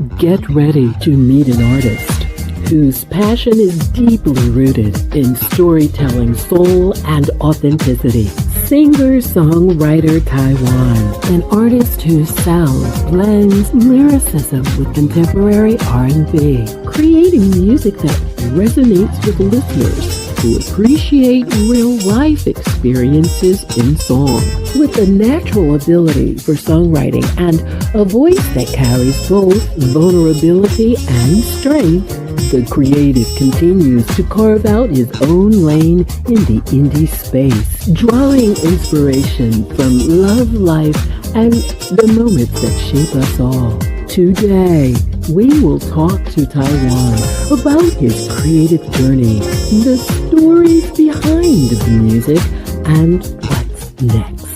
Get ready to meet an artist whose passion is deeply rooted in storytelling, soul, and authenticity. Singer-songwriter Taiwan, an artist whose sound blends lyricism with contemporary R&B, creating music that resonates with listeners who appreciate real-life experiences in song. With a natural ability for songwriting and a voice that carries both vulnerability and strength, the creative continues to carve out his own lane in the indie space, drawing inspiration from love, life, and the moments that shape us all. Today, we will talk to Taiwan about his creative journey, the stories behind the music, and what's next.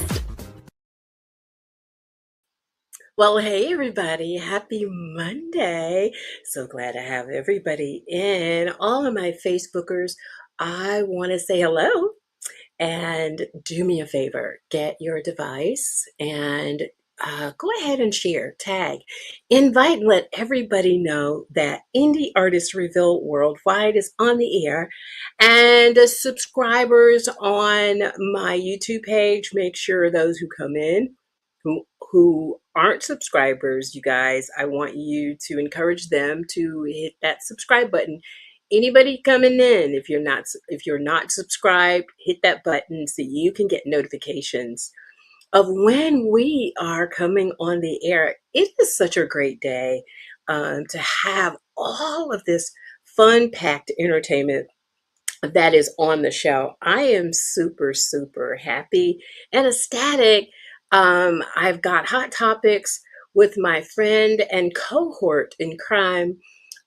Well, hey everybody, happy Monday. So glad to have everybody in. All of my Facebookers, I want to say hello and do me a favor. Get your device and go ahead and share, tag, invite, and let everybody know that Indie Artist Reveal Worldwide is on the air. And the subscribers on my YouTube page, make sure those who come in, who aren't subscribers, you guys, I want you to encourage them to hit that subscribe button. Anybody coming in, if you're not subscribed, hit that button so you can get notifications of when we are coming on the air. It is such a great day to have all of this fun-packed entertainment that is on the show. I am super, super happy and ecstatic. I've got hot topics with my friend and cohort in crime.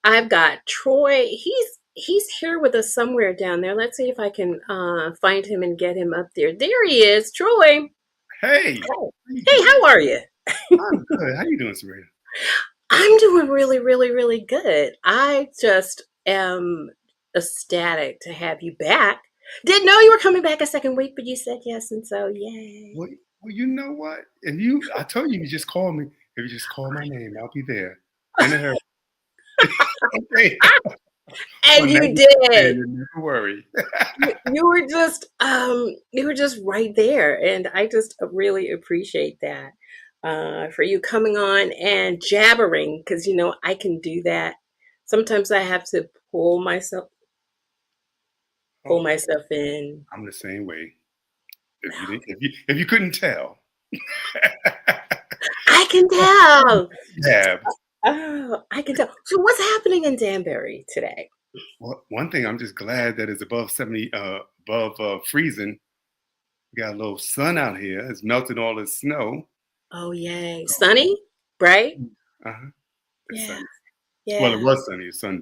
I've got Troy. He's here with us somewhere down there. Let's see if I can find him and get him up there. There he is, Troy. Hey. Hey, how are you? I'm good. How you doing, Sabrina? I'm doing really, really, really good. I just am ecstatic to have you back. Didn't know you were coming back a second week, but you said yes, and so yay. Well, you know what? I told you, you just call me. If you just call my name, I'll be there in a hurry. Okay. And you did. Never worry. You were just right there, and I just really appreciate that for you coming on and jabbering, because I can do that. Sometimes I have to pull myself in. I'm the same way. If you couldn't tell. I can tell. Yeah. Oh, I can tell. So what's happening in Danbury today? Well, one thing, I'm just glad that it's above 70, above freezing. We got a little sun out here. It's melted all the snow. Oh, yay. Sunny, right? Uh-huh. Yeah. Sunny. Yeah. Well, it was sunny. The sun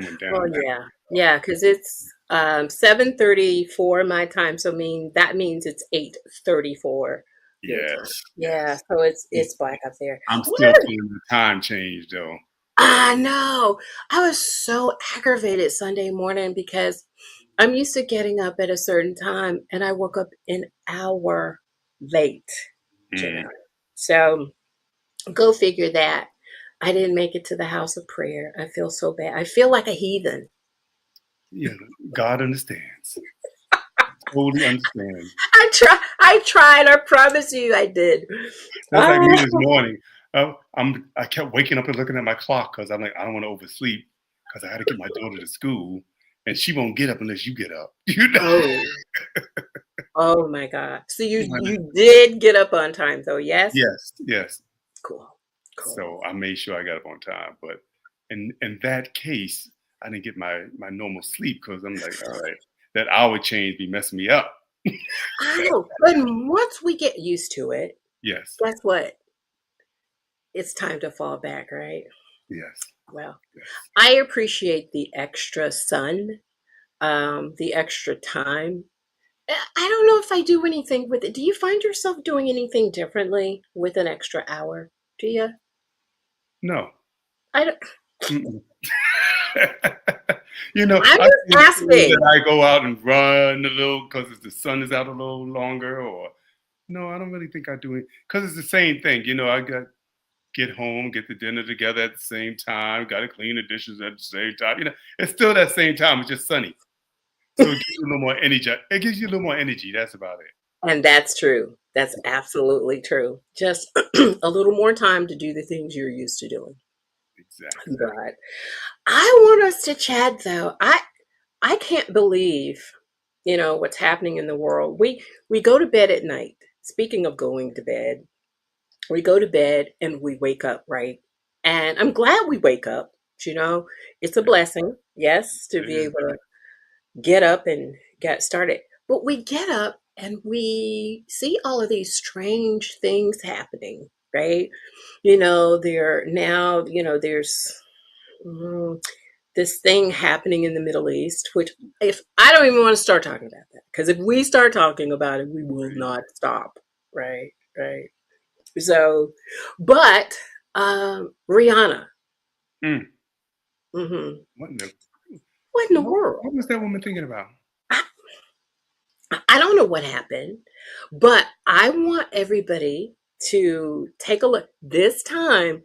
went down. Oh, yeah. Yeah, because it's 7:34 my time. So that means it's 8:34. Yes. Yeah, so it's black up there. I'm still feeling the time change, though. I know. I was so aggravated Sunday morning because I'm used to getting up at a certain time, and I woke up an hour late. So go figure that. I didn't make it to the house of prayer. I feel so bad. I feel like a heathen. Yeah, God understands. Totally understands. I tried. I promise you I did. That's like me this morning. I kept waking up and looking at my clock because I'm like, I don't want to oversleep because I had to get my daughter to school, and she won't get up unless you get up. You know? Oh my God! So you did get up on time, though? Yes. Yes. Cool. So I made sure I got up on time, but in that case, I didn't get my normal sleep because I'm like, all right, that hour change be messing me up. I know, but once we get used to it, yes, guess what? It's time to fall back, right? Yes. Well, yes. I appreciate the extra sun, the extra time. I don't know if I do anything with it. Do you find yourself doing anything differently with an extra hour? Do you? No. I don't. I'm just asking. That I go out and run a little because the sun is out a little longer, or no, I don't really think I do it because it's the same thing. I got get home, get the dinner together at the same time, got to clean the dishes at the same time. It's still that same time. It's just sunny. So it gives you a little more energy. It gives you a little more energy. That's about it. And that's true. That's absolutely true. Just a little more time to do the things you're used to doing. Exactly. But I want us to chat though. I can't believe, what's happening in the world. We go to bed at night. Speaking of going to bed, we go to bed and we wake up, right? And I'm glad we wake up. You know, it's a blessing, yes, to It be is. able to get up and get started. But we get up and we see all of these strange things happening, right? There's mm, this thing happening in the Middle East, which if I don't even want to start talking about that, because if we start talking about it, we will Right. not stop, right? Right. So, but Rihanna, Mm. hmm What in the what in the what, world? what was that woman thinking about? I, I don't know what happened, but I want everybody to take a look. This time,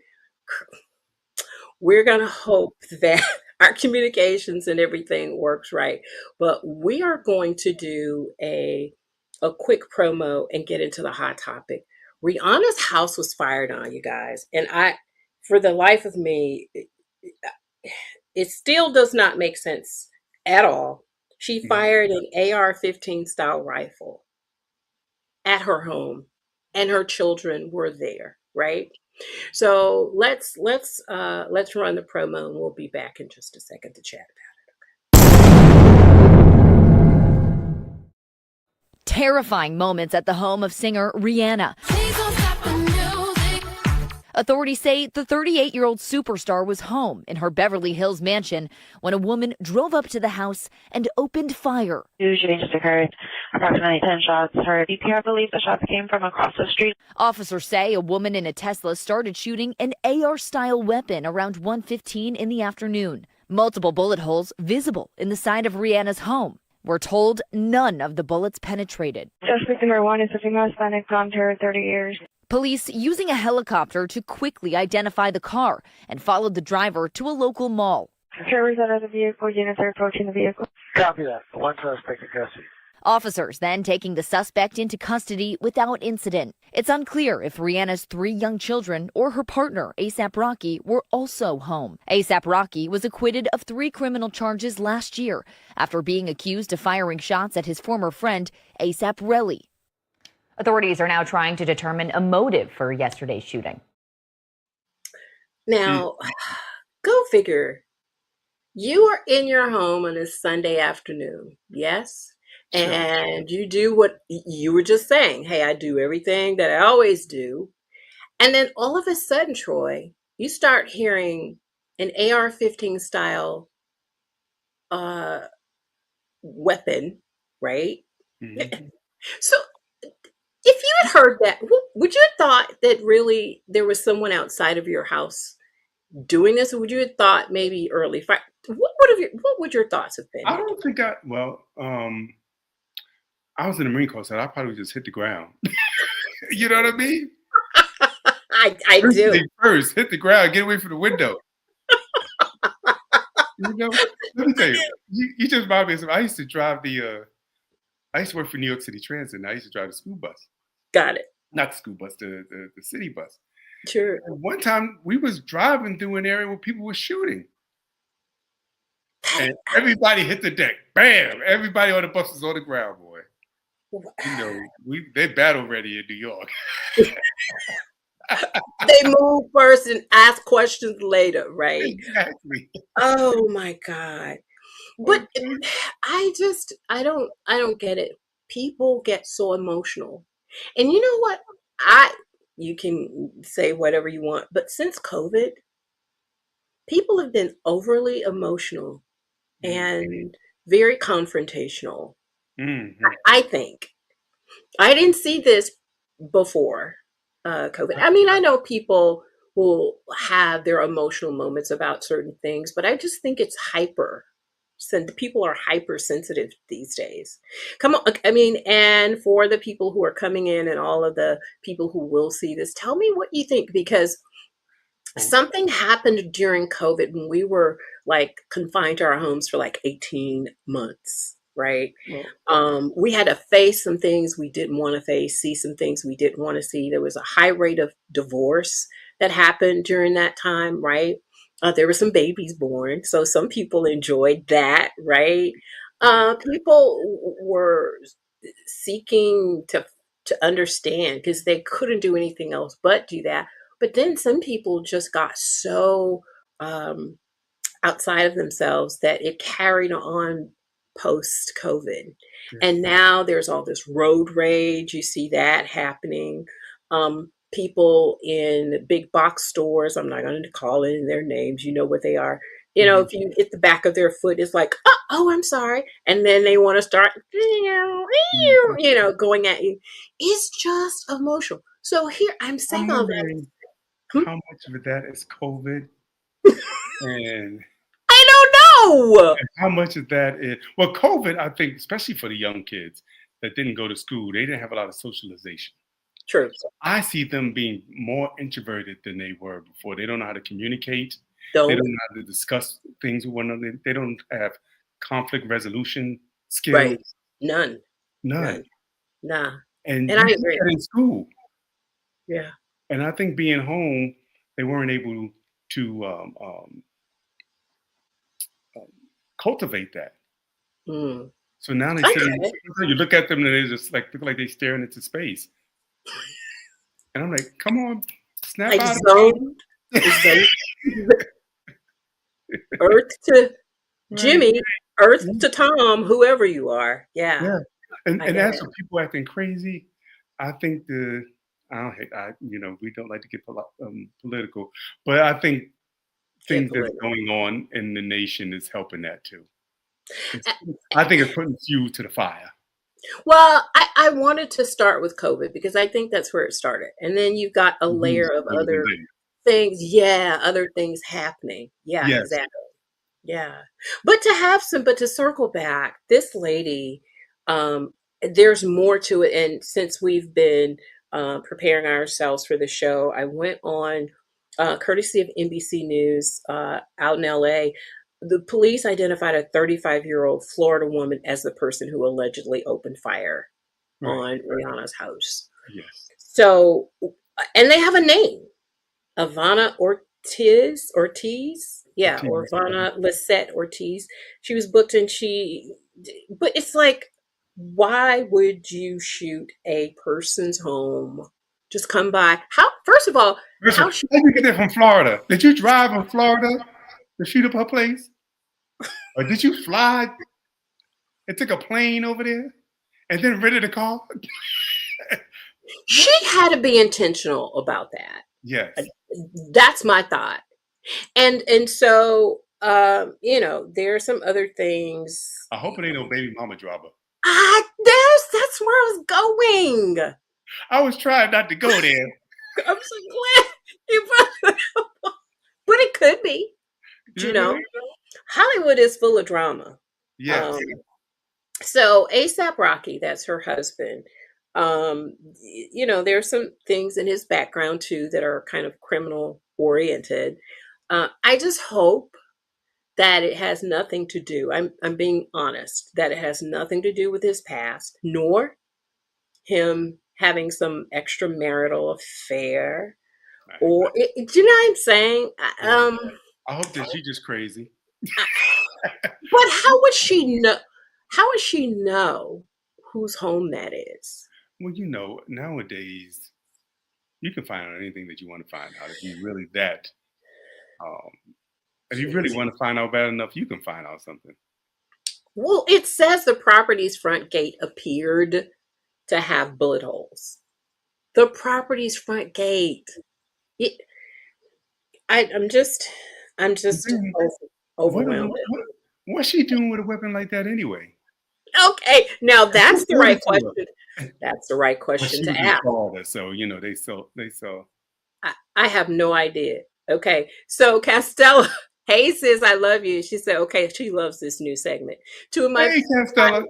we're going to hope that our communications and everything works right. But we are going to do a quick promo and get into the hot topic. Rihanna's house was fired on, you guys, and for the life of me, it still does not make sense at all. She Mhm. fired an AR-15 style rifle at her home, and her children were there, right? So let's run the promo and we'll be back in just a second to chat. Terrifying moments at the home of singer Rihanna. Authorities say the 38-year-old superstar was home in her Beverly Hills mansion when a woman drove up to the house and opened fire. Two shootings just occurred, approximately 10 shots heard. CPR believes the shots came from across the street. Officers say a woman in a Tesla started shooting an AR-style weapon around 1:15 in the afternoon. Multiple bullet holes visible in the side of Rihanna's home. We're told none of the bullets penetrated. Suspect number one is a female Hispanic, blonde hair, 30 years. Police using a helicopter to quickly identify the car and followed the driver to a local mall. Servers out of the vehicle, units are approaching the vehicle. Copy that. One suspect in custody. Officers then taking the suspect into custody without incident. It's unclear if Rihanna's 3 young children or her partner, A$AP Rocky, were also home. A$AP Rocky was acquitted of 3 criminal charges last year after being accused of firing shots at his former friend, A$AP Rocky. Authorities are now trying to determine a motive for yesterday's shooting. Mm. Now, go figure. You are in your home on a Sunday afternoon, yes? Sure. And you do what you were just saying. Hey, I do everything that I always do. And then all of a sudden, Troy, you start hearing an AR-15 style weapon, right? Mhm. So if you had heard that, would you have thought that really there was someone outside of your house doing this? Or would you have thought maybe early fire? What would your thoughts have been? I don't think I was in the Marine Corps, so I probably just hit the ground. You know what I mean? I First do. thing first, hit the ground, get away from the window. You know, let me tell you, you just remind me of something. I used to work for New York City Transit, and I used to drive the school bus. Got it. Not the school bus, the city bus. Sure. And one time we was driving through an area where people were shooting. And everybody hit the deck. Bam! Everybody on the bus was on the ground, boy. They battle ready in New York. They move first and ask questions later, right? Exactly. Oh my God. But Okay. I don't get it. People get so emotional. And you know what? You can say whatever you want, but since COVID, people have been overly emotional Mm. and very confrontational. Mhm. I think. I didn't see this before COVID. I mean, I know people will have their emotional moments about certain things, but I just think it's hyper. People are hypersensitive these days. Come on, I mean, and for the people who are coming in and all of the people who will see this, tell me what you think because Something happened during COVID when we were like confined to our homes for like 18 months, right? Well, We had to face some things we didn't want to face, see some things we didn't want to see. There was a high rate of divorce that happened during that time, right? There were some babies born, so some people enjoyed that, right? right. People were seeking to understand because they couldn't do anything else but do that. But then some people just got so um, outside of themselves that it carried on post COVID. And Yes. now there's all this road rage. You see that happening. People in big box stores, I'm not going to call in their names, you know what they are. You know, Mhm. if you hit the back of their foot, it's like, oh, I'm sorry. And then they want to start, Mhm. going at you. It's just emotional. So here, I'm I'm saying all that. wondering Hmm? how much of that is COVID and I don't know. how much of that is, well, COVID, I think, especially for the young kids that didn't go to school, they didn't have a lot of socialization. True. So I see them being more introverted than they were before. They don't know how to communicate. They Don't. don't know how to discuss things with one another. They don't have conflict resolution skills. Right. None. None. None. Nah. And And you I see agree. that in school. Yeah. And I think being home, they weren't able to um, cultivate that. Mm. So now they I sit get in, it. you look at them and they just like look like they're staring into space. And I'm like, come on, snap Like out of zone, it. zone, Earth to Right. Jimmy, Earth Yeah. to Tom, whoever you are. Yeah, Yeah. And I and get as it. for people acting crazy, I think I don't hate we don't like to get political, but I think Get things that's political. going on in the nation is helping that too. It's, I think it's putting fuel to the fire. Well, I wanted to start with COVID because I think that's where it started. And then you've got a layer Mhm. of Over the other day. things. Yeah, other things happening. Yeah, Yes. exactly. Yeah. But to circle back, this lady, um, there's more to it. And since we've been preparing ourselves for the show, I went on courtesy of NBC News out in LA. The police identified a 35-year-old Florida woman as the person who allegedly opened fire Right. on Rihanna's house. Yes. So, and they have a name. Ivana Ortiz. The Yeah, or team. Ivana Lisette Ortiz. She was booked and but it's like, why would you shoot a person's home? Just come by. First of all, Listen, how she, how did you get there from Florida? Did you drive from Florida to shoot up her place? Or did you fly and took a plane over there and then rented a car? she had to be intentional about that. Uh, Yes. That's my thought. And so, there are some other things. I hope it ain't no baby mama drama. That's where I was going. I was trying not to go there. I'm so glad you brought it up. But it could be. You You know what I know, mean? Hollywood is full of drama. Yes. Um, so ASAP Rocky, that's her husband. There's some things in his background too that are kind of criminal oriented. I just hope that it has nothing to do. I'm being honest that it has nothing to do with his past, nor him having some extramarital affair. Right. Or do you know what I'm saying? Yeah. I hope that she's just crazy. I- but how would she know? How would she know whose home that is? Well, nowadays you can find out anything that you want to find out if you really that. Um, if you really Jeez. want to find out bad enough, you can find out something. Well, it says the property's front gate appeared to have bullet holes. The property's front gate. It, I'm just, I'm The just thing, what, overwhelmed. what, what's she doing with a weapon like that anyway? Okay, now Who that's the brought right it to her? question. That's the right But question she to was in ask. Florida, so they saw. I have no idea. Okay, so Castella, hey sis, I love you. She said, okay, she loves this new segment. Two of my Hey, Stella.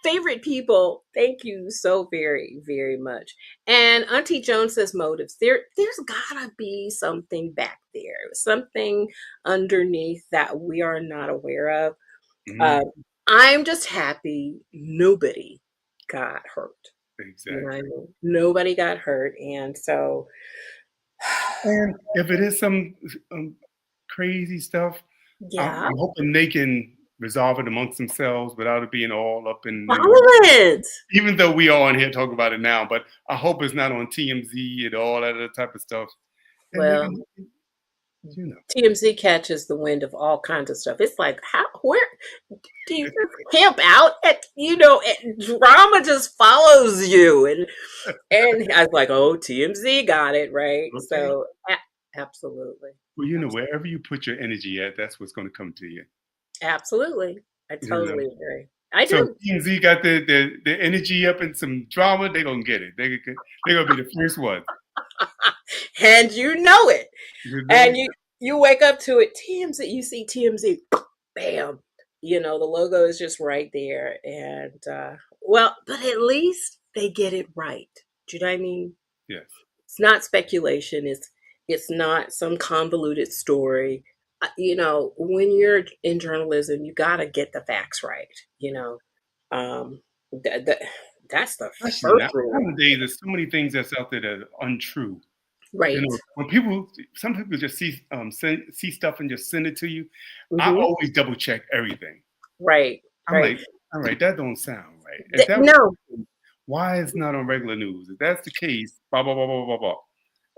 favorite people, thank you so very, very much. And Auntie Joan says motives. There's gotta be something back there, something underneath that we are not aware of. Mhm. Uh, I'm just happy nobody got hurt. You know what I Exactly. mean? Nobody got hurt, and so And if it is some crazy stuff, yeah, I'm hoping they can resolve it amongst themselves without it being all up in the news. violent. Even though we all on here talk about it now, but I hope it's not on TMZ and all that other type of stuff. And they Well, can, you know, TMZ catches the wind of all kinds of stuff. It's like, how, where do you just camp out at, drama just follows you. And I was like, oh, TMZ got it, right? okay. So, absolutely. Well, wherever you put your energy at, that's what's going to come to you. Absolutely. I You know. totally agree. I So if do. TMZ got the energy up in some drama, they're gonna get it. They're gonna be the first ones. And you know it. You know? And you wake up to it. TMZ, you see TMZ, bam. The logo is just right there. And well, but at least they get it right. Do you know what I mean? Yes. It's not speculation. It's not some convoluted story. When you're in journalism, you got to get the facts right. Um, th- th- that's the Especially first rule, nowadays, there's so many things that's out there that are untrue. right? When some people just see stuff and just send it to you. I Hmm. always double check everything. Right, I'm right. like, all right, that don't sound right. If that was, No, why it's not on regular news? If that's the case, blah blah blah blah blah blah.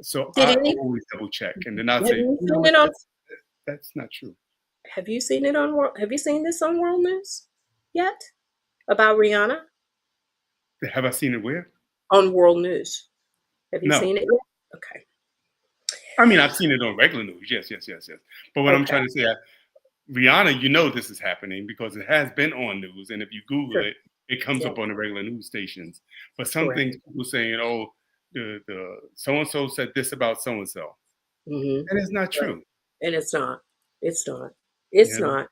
So did I any? always double check, and then I Have say, you you know seen what, it on? that's not true. Have you seen it on? Have you seen this on World News yet about Rihanna Have I seen it where? on World News? Have you No. seen it yet? Okay, I mean, I've seen it on regular news. Yes, yes, yes, yes. But what I'm okay, trying to say, Rihanna, this is happening because it has been on news, and if you Google sure, it, it comes yeah, up on the regular news stations. But some correct. things people saying, "Oh, the so and so said this about so and so," Mm-hmm. and it's not Right. true. And it's not. It's not. You It's know? not.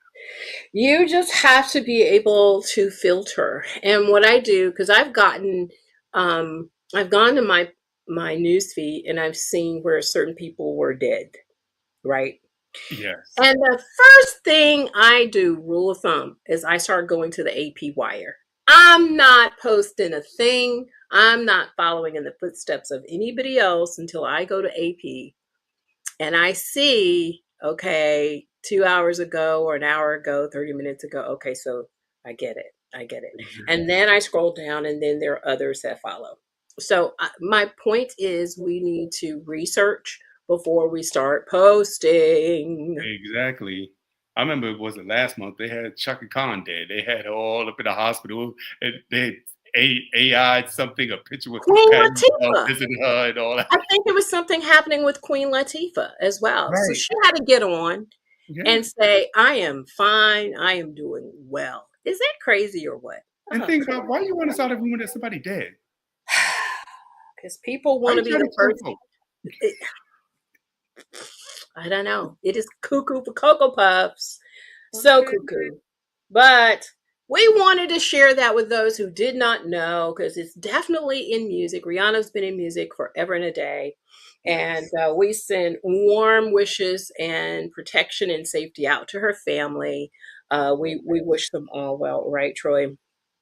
You just have to be able to filter. And what I do, because I've gone to my news feed and I've seen where certain people were dead, right? Yes, And the first thing I do, rule of thumb, is I start going to the AP wire. I'm not posting a thing. I'm not following in the footsteps of anybody else until I go to AP and I see, okay, 2 hours ago or an hour ago, 30 minutes ago. Okay, so I get it. I get it. And then I scroll down, and then there are others that follow. So, my point is, we need to research before we start posting. exactly. I remember it was the last month they had Chaka Khan dead. They had her all up in the hospital, and they had AI something, a picture with Queen Patty Latifah. visiting her and all that. I think there was something happening with Queen Latifah as well. So Right. she had to get on Yeah. and say, I am fine. I am doing well. Is that crazy or what? And Oh, think about why you want to start a rumor that somebody dead. because people Why want you to be trying the to kill first. folk? It, I don't know. It is cuckoo for Cocoa Puffs. So Okay. cuckoo. But we wanted to share that with those who did not know because it's definitely in music. Rihanna's been in music forever and a day. And Yes. we send warm wishes and protection and safety out to her family. We wish them all well, right, Troy?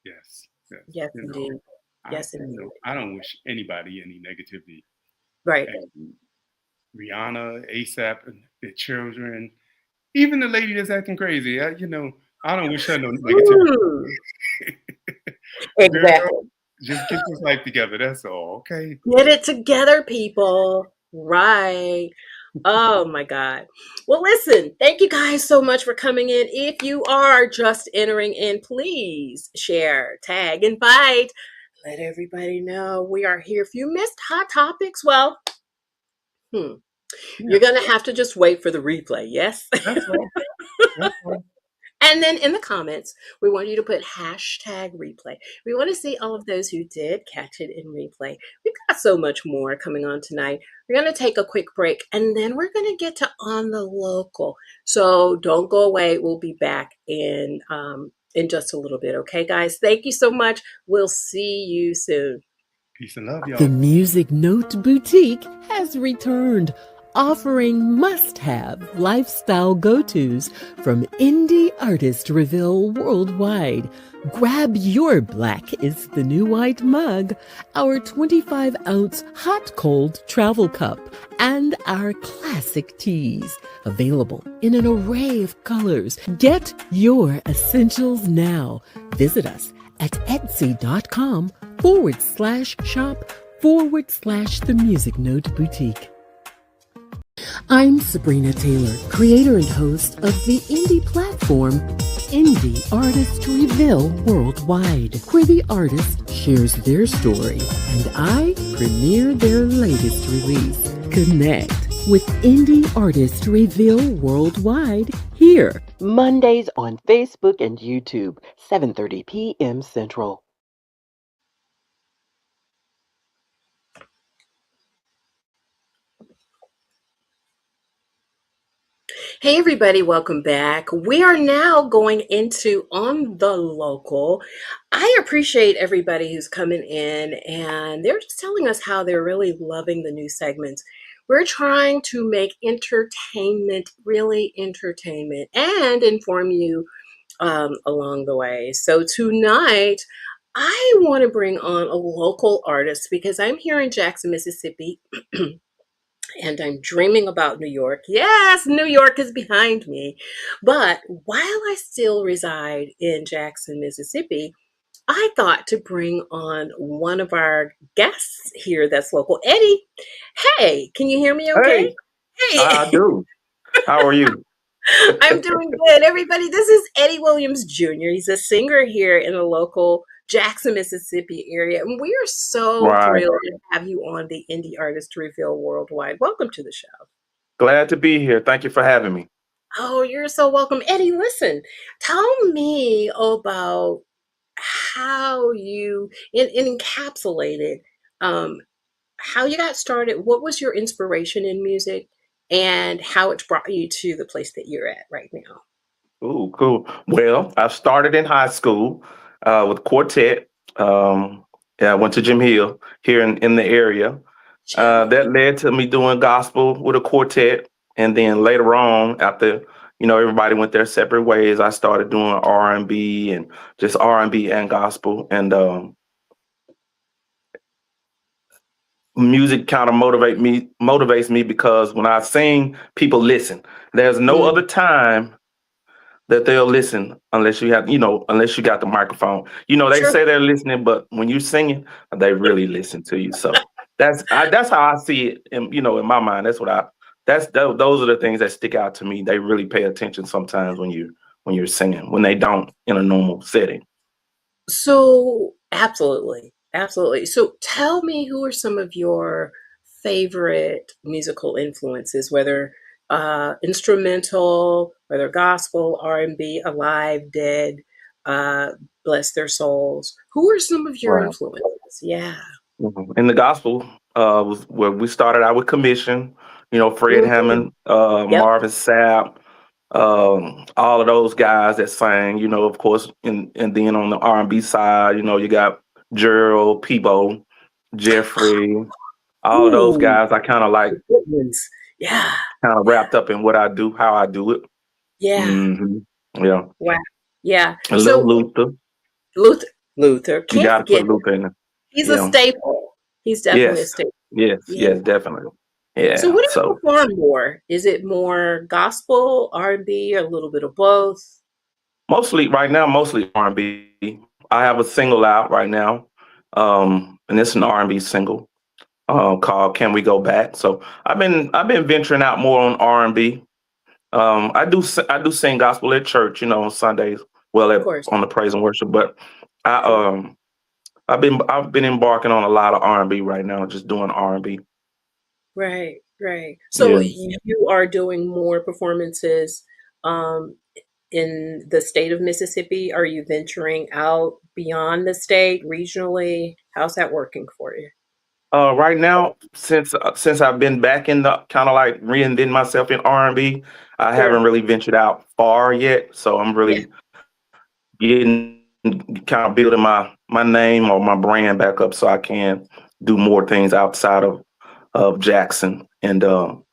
Yes. Yes. Yes, indeed. Yes, indeed. I don't wish anybody any negativity. Right. And Rihanna, ASAP, and their children, even the lady that's acting crazy. I don't wish her no negativity. Mm, Girl, exactly. just get this life together. That's all. Okay. Get it together, people. Right. Oh my God. Well, listen, thank you guys so much for coming in. If you are just entering in, please share, tag, invite. Let everybody know we are here. If you missed Hot Topics, well, Yeah. you're going to have to just wait for the replay. Yes. That's all. That's all. And then in the comments, we want you to put hashtag replay. We want to see all of those who did catch it in replay. We've got so much more coming on tonight. We're going to take a quick break and then we're going to get to On the Local. So don't go away. We'll be back in in just a little bit. Okay, guys? Thank you so much. We'll see you soon. Peace and love, y'all. The Music Note Boutique has returned, offering must-have lifestyle go-tos from indie artists reveal worldwide. Grab your Black is the New White mug, our 25-ounce hot-cold travel cup, and our classic teas, available in an array of colors. Get your essentials now. Visit us at etsy.com/shop/The Music Note Boutique. I'm Sabrina Taylor, creator and host of the indie platform Indie Artist Reveal Worldwide, where the artist shares their story and I premiere their latest release. Connect with Indie Artist Reveal Worldwide here. Mondays on Facebook and YouTube, 7:30 p.m. Central. Hey, everybody, welcome back. We are now going into On the Local. I appreciate everybody who's coming in, and they're just telling us how they're really loving the new segments. We're trying to make entertainment really entertainment and inform you along the way. So tonight, I want to bring on a local artist because I'm here in Jackson, Mississippi. And I'm dreaming about New York. Yes, New York is behind me. But while I still reside in Jackson, Mississippi, I thought to bring on one of our guests here that's local. Eddie, hey, can you hear me okay? Hey, I Hey, do. How are you? I'm doing good. Everybody, this is Eddie Williams Jr. He's a singer here in the local Jackson, Mississippi area. And we are so Right. thrilled to have you on the Indie Artist Reveal Worldwide. Welcome to the show. Glad to be here. Thank you for having me. Oh, you're so welcome. Eddie, listen, tell me about how you encapsulated how you got started. What was your inspiration in music and how it's brought you to the place that you're at right now? Ooh, cool. Well, I started in high school with quartet. Yeah, I went to Jim Hill here in the area. That led to me doing gospel with a quartet. And then later on, after everybody went their separate ways, I started doing R&B and just R&B and gospel. And music kind of motivates me because when I sing, people listen. There's no other time that they'll listen unless you have, unless you got the microphone. They Sure. say they're listening, but when you're singing, they really listen to you. So that's how I see it. In my mind, those are the things that stick out to me. They really pay attention sometimes when you're singing, when they don't in a normal setting. So, absolutely. Absolutely. So, tell me, who are some of your favorite musical influences, whether instrumental, whether gospel, R&B, alive, dead, uh, bless their souls. Who are some of your Right. influences? Yeah. In the gospel was where we started out with Commission, Fred Mhm. Hammond, Yep. Marvin Sapp, all of those guys that sang, of course, and then on the R&B side, you got Gerald, Peebo, Jeffrey, all of those Ooh, guys I kind of like, the good ones. Yeah. kind of wrapped up in what I do, how I do it. Yeah. hmm Yeah. Wow. Yeah. A little So, Luther. Luther, Luther, You can't got to put forget. Luther in there. He's a Yeah. staple. He's definitely a Yes. staple. Yes. Yeah. Yes, definitely. So Yeah. what do you So perform more? Is it more gospel, R&B, or a little bit of both? mostly right now, mostly R&B. I have a single out right now, and it's an R&B single called "Can We Go Back." So I've been venturing out more on R&B. I do sing gospel at church, on Sundays. Well, Of course. on the praise and worship, but I Sure. I've been embarking on a lot of R&B right now, just doing R&B. Right, right. So Yeah. you are doing more performances um, in the state of Mississippi. Are you venturing out beyond the state, regionally? How's that working for you? Right now, since I've been back in the kind of like reinventing myself in R&B, I Sure. haven't really ventured out far yet. So I'm Yeah. really getting kind of building my name or my brand back up so I can do more things outside of Jackson and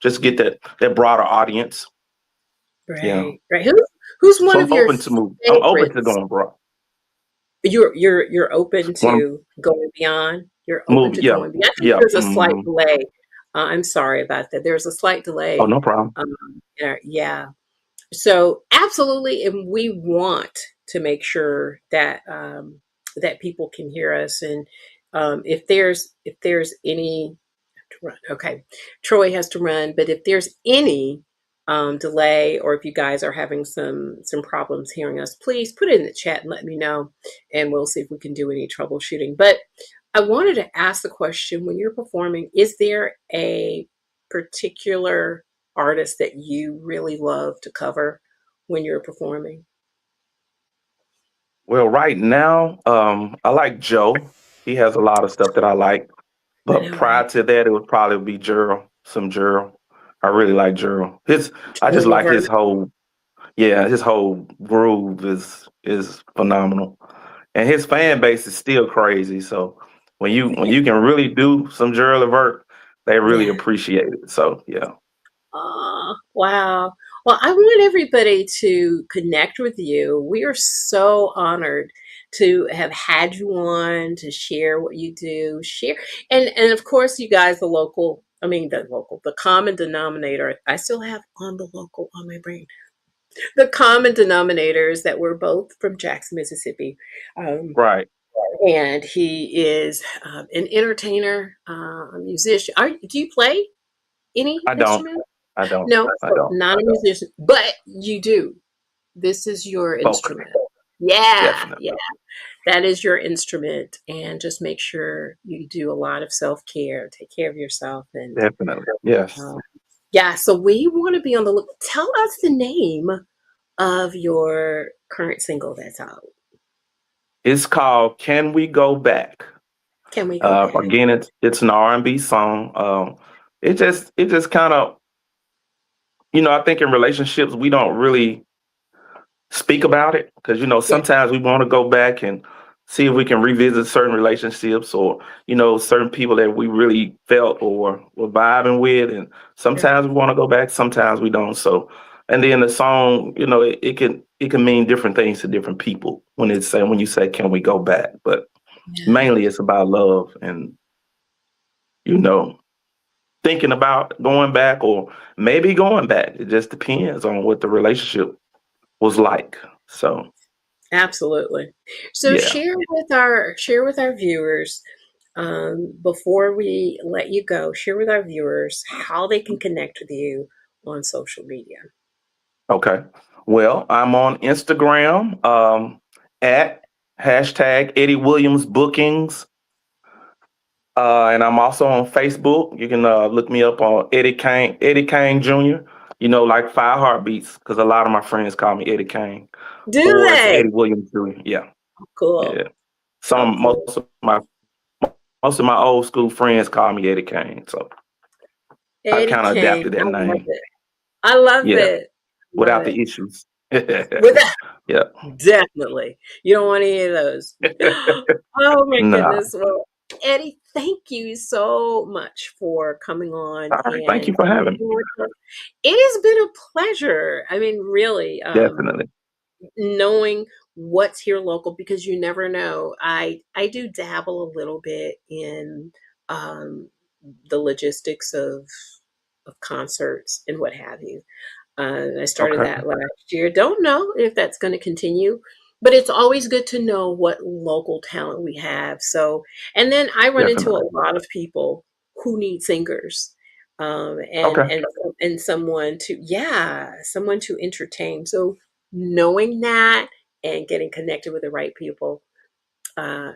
just get that broader audience. Yeah. Right. Who's So one of I'm your open to move. I'm open to favorites? going broad. You're open Want to going beyond. You're to open move? to Yeah. going beyond. I think Yeah. there's a slight delay. I'm sorry about that. There's a slight Oh, delay. no problem. Yeah. So absolutely, and we want to make sure that that people can hear us. And if there's any to run. Okay. Troy has to run, but if there's any delay or if you guys are having some problems hearing us, please put it in the chat and let me know, and we'll see if we can do any troubleshooting. But I wanted to ask the question: when you're performing, is there a particular artist that you really love to cover when you're performing? Well, right now, I like Joe. He has a lot of stuff that I like. I But know, right? prior to that, it would probably be Gerald, some Gerald. I really like Gerald. I Joy just like Laverne. his whole groove is phenomenal, and his fan base is still crazy. So when you can really do some Gerald Levert, they really Yeah. appreciate it. So yeah, Oh, wow. Well, I want everybody to connect with you. We are so honored to have had you on to share what you do, share. And of course, you guys, the common denominator, I still have on the local on my brain. The common denominator is that we're both from Jackson, Mississippi. Um, right. and he is an entertainer, a musician. Do you play any I don't. instrument? I don't. No, I so don't. not a musician, but you do. This is your Spoken. instrument. Yeah, Definitely. yeah, that is your instrument. And just make sure you do a lot of self care, take care of yourself. And Definitely. Yes. um, yeah, so we want to be on the look. Tell us the name of your current single that's out. It's called "Can We Go Back." Can we go back? Again, it's an R&B song. It just kind of, I think in relationships we don't really speak about it because Yeah, sometimes we want to go back and see if we can revisit certain relationships or certain people that we really felt or were vibing with, and sure. sometimes we want to go back, sometimes we don't. So, and then the song, it can mean different things to different people when you say can we go back, but Yeah, mainly it's about love and you know thinking about going back or maybe going back. It just depends on what the relationship was like. So absolutely. So yeah. share with our viewers before we let you go. Share with our viewers how they can connect with you on social media. Okay. Well, I'm on Instagram at hashtag Eddie Williams Bookings. And I'm also on Facebook. You can look me up on Eddie Kane Jr. Like Five Heartbeats, because a lot of my friends call me Eddie Kane. Do Or it's they? Eddie Williams Jr. Yeah. Cool. Yeah. Oh, Some cool. most of my old school friends call me Eddie Kane. So I Eddie kind of Kane. adapted I that love name. it. I love Yeah. it. Love Without it. the issues. With Yeah. Definitely. You don't want any of those. Oh my Nah. goodness. Well, Eddie, thank you so much for coming on All right. Thank you and for having me. sharing with us. It has been a pleasure. I mean, really, Definitely. knowing what's here local because you never know. I do dabble a little bit in um, the logistics of concerts and what have you. I started Okay. that last year. Don't know if that's going to continue, but it's always good to know what local talent we have. So, and then I run into Definitely. a lot of people who need singers, um, and Okay. and and someone to entertain. So, knowing that and getting connected with the right people,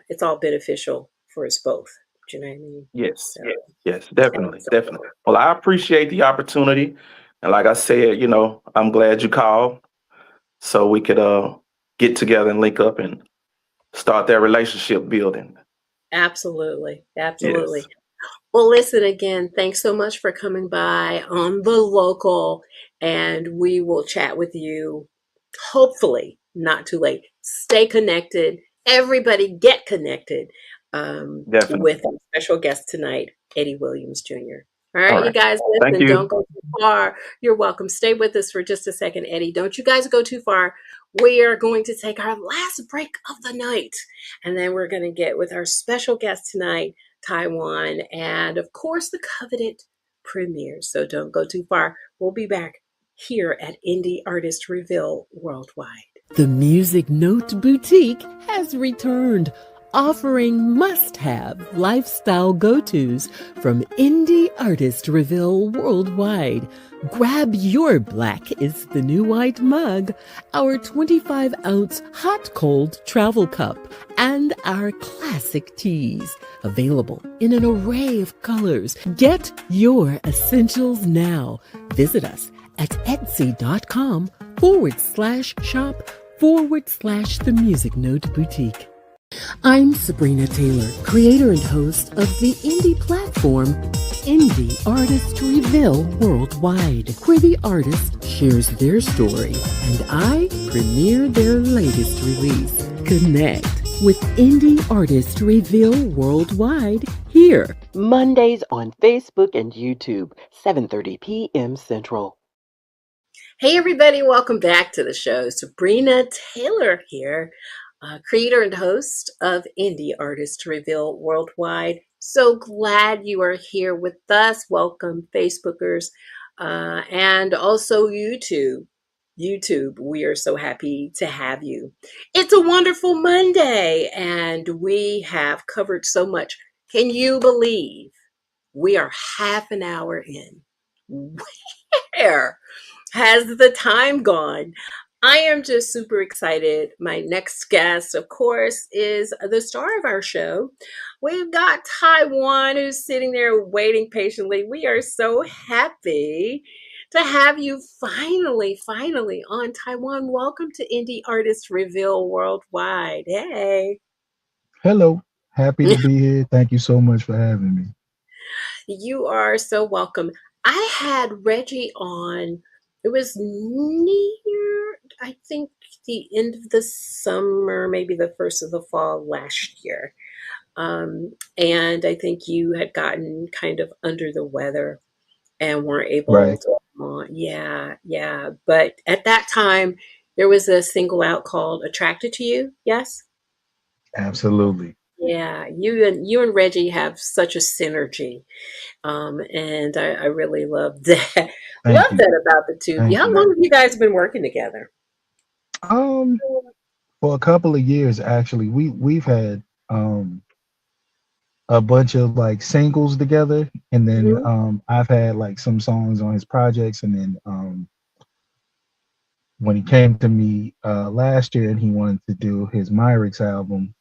it's all beneficial for us both. Do you know what I mean? Yes. So, Yes. Definitely. Definitely. absolutely. Well, I appreciate the opportunity. And like I said, I'm glad you called so we could get together and link up and start that relationship building. Absolutely. Yes. Absolutely. Well, listen again, thanks so much for coming by on the local, and we will chat with you hopefully not too late. Stay connected. Everybody get connected Definitely. with our special guest tonight, Eddie Williams Jr. All All right, you right. guys, Thank listen, don't you. go too far. You're welcome. Stay with us for just a second, Eddie. Don't you guys go too far. We are going to take our last break of the night, and then we're going to get with our special guest tonight, Taiwan, and of course, the coveted premiere. So don't go too far. We'll be back here at Indie Artist Reveal Worldwide. The Music Note Boutique has returned, offering must-have lifestyle go-tos from indie artist Reveal worldwide. Grab your black is the new white mug, our 25-ounce hot-cold travel cup, and our classic teas, available in an array of colors. Get your essentials now. Visit us at etsy.com/shop/The Music Note Boutique. I'm Sabrina Taylor, creator and host of the indie platform Indie Artist Reveal Worldwide, where the artist shares their story and I premiere their latest release. Connect with Indie Artist Reveal Worldwide here. Mondays on Facebook and YouTube, 7:30 p.m. Central. Hey, everybody, welcome back to the show. Sabrina Taylor here, creator and host of Indie Artist Reveal Worldwide. So glad you are here with us. Welcome, Facebookers, and also YouTube. We are so happy to have you. It's a wonderful Monday, and we have covered so much. Can you believe we are half an hour in? Where has the time gone? I am just super excited. My next guest, of course, is the star of our show. We've got Taiwan, who's sitting there waiting patiently. We are so happy to have you finally on. Taiwan, welcome to Indie Artist Reveal Worldwide. Hey. Hello. Happy to be here. Thank you so much for having me. You are so welcome. I had Reggie on. It was near, I think, the end of the summer, maybe the first of the fall last year. And I think you had gotten kind of under the weather and weren't able Right. to come on. Yeah. But at that time, there was a single out called Attracted to You. Yes? Absolutely. Yeah. You and Reggie have such a synergy. And I really love that. Thank Love you. that about the two of you. Thank How you. long have you guys been working together? For a couple of years actually. We've had a bunch of like singles together, and then Mhm. I've had like some songs on his projects, and then when he came to me last year and he wanted to do his Myrix album,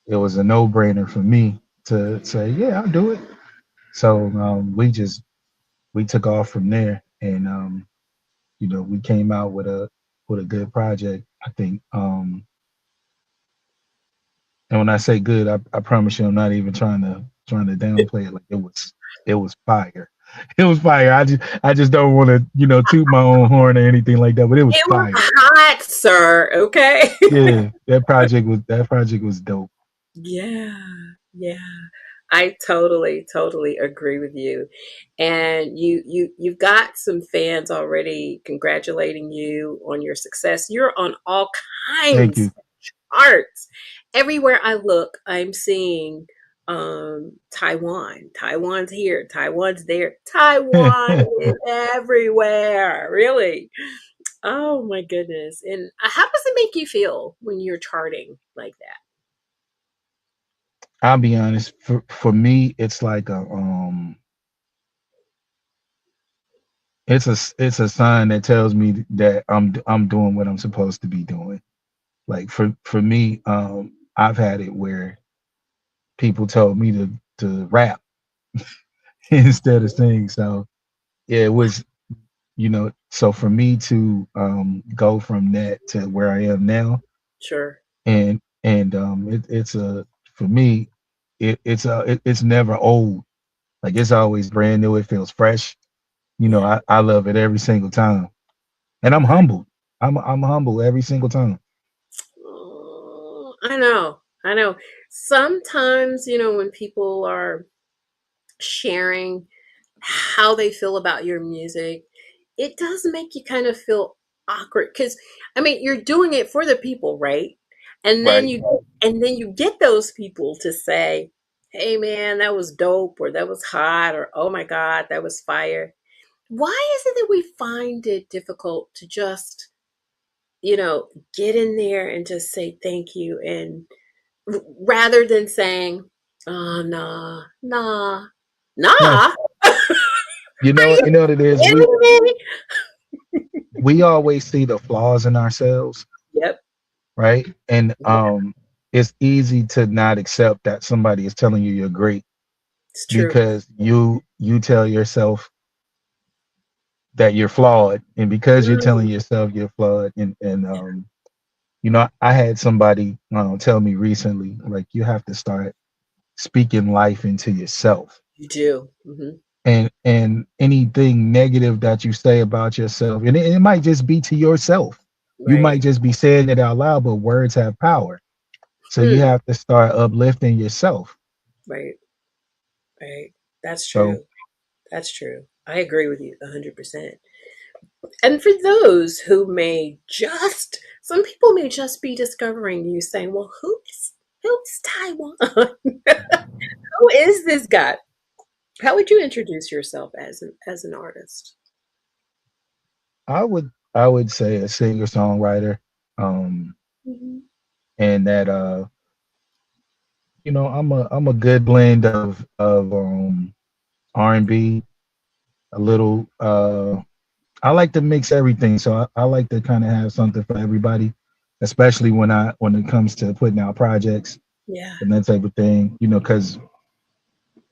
it was a no-brainer for me to say, yeah, I'll do it. So we took off from there, and we came out with a good project, I think. And when I say good, I promise you, I'm not even trying to downplay it. Like it was fire. It was fire. I just don't want to toot my own horn or anything like that. But it was It was fire. hot, sir. Okay. Yeah, that project was dope. Yeah. I totally agree with you. And you've got some fans already congratulating you on your success. You're on all Thank kinds you. of charts. Everywhere I look, I'm seeing Taiwan. Taiwan's here, Taiwan's there. Taiwan is everywhere, really. Oh my goodness. And how does it make you feel when you're charting like that? I'll be honest. For me, it's like it's a sign that tells me that I'm doing what I'm supposed to be doing. Like for me, I've had it where people told me to rap instead of sing. So yeah, it was, so for me to go from that to where I am now, Sure. it's a for me, it's never old. Like it's always brand new. It feels fresh. Yeah. I love it every single time, and I'm humbled. I'm humble every single time. I know. I know. Sometimes, when people are sharing how they feel about your music, it does make you kind of feel awkward because you're doing it for the people, right? And then Right. you get those people to say, "Hey man, that was dope," or "That was hot," or "Oh my god, that was fire." Why is it that we find it difficult to just, get in there and just say thank you and rather than saying, "Oh, nah, nah, No, nah." Are you you know what it is. kidding me? We always see the flaws in ourselves, Yep. right? And Yeah, it's easy to not accept that somebody is telling you you're great it's true. because you tell yourself that you're flawed, and because you're telling Mm, yourself you're flawed, and I had somebody tell me recently, like, you have to start speaking life into yourself, you do. and anything negative that you say about yourself, and it might just be to yourself. You Right. might just be saying it out loud, but words have power. So you Hmm. have to start uplifting yourself. Right. Right. That's So true. That's true. I agree with you 100%. And for those who some people may just be discovering you saying, well, who's Taiwan? Who is this guy? How would you introduce yourself as an artist? I would say a singer songwriter, um, Hmm. and that I'm a good blend of R&B, a little I like to mix everything, so I like to kind of have something for everybody, especially when it comes to putting out projects Yeah. and that type of thing. Because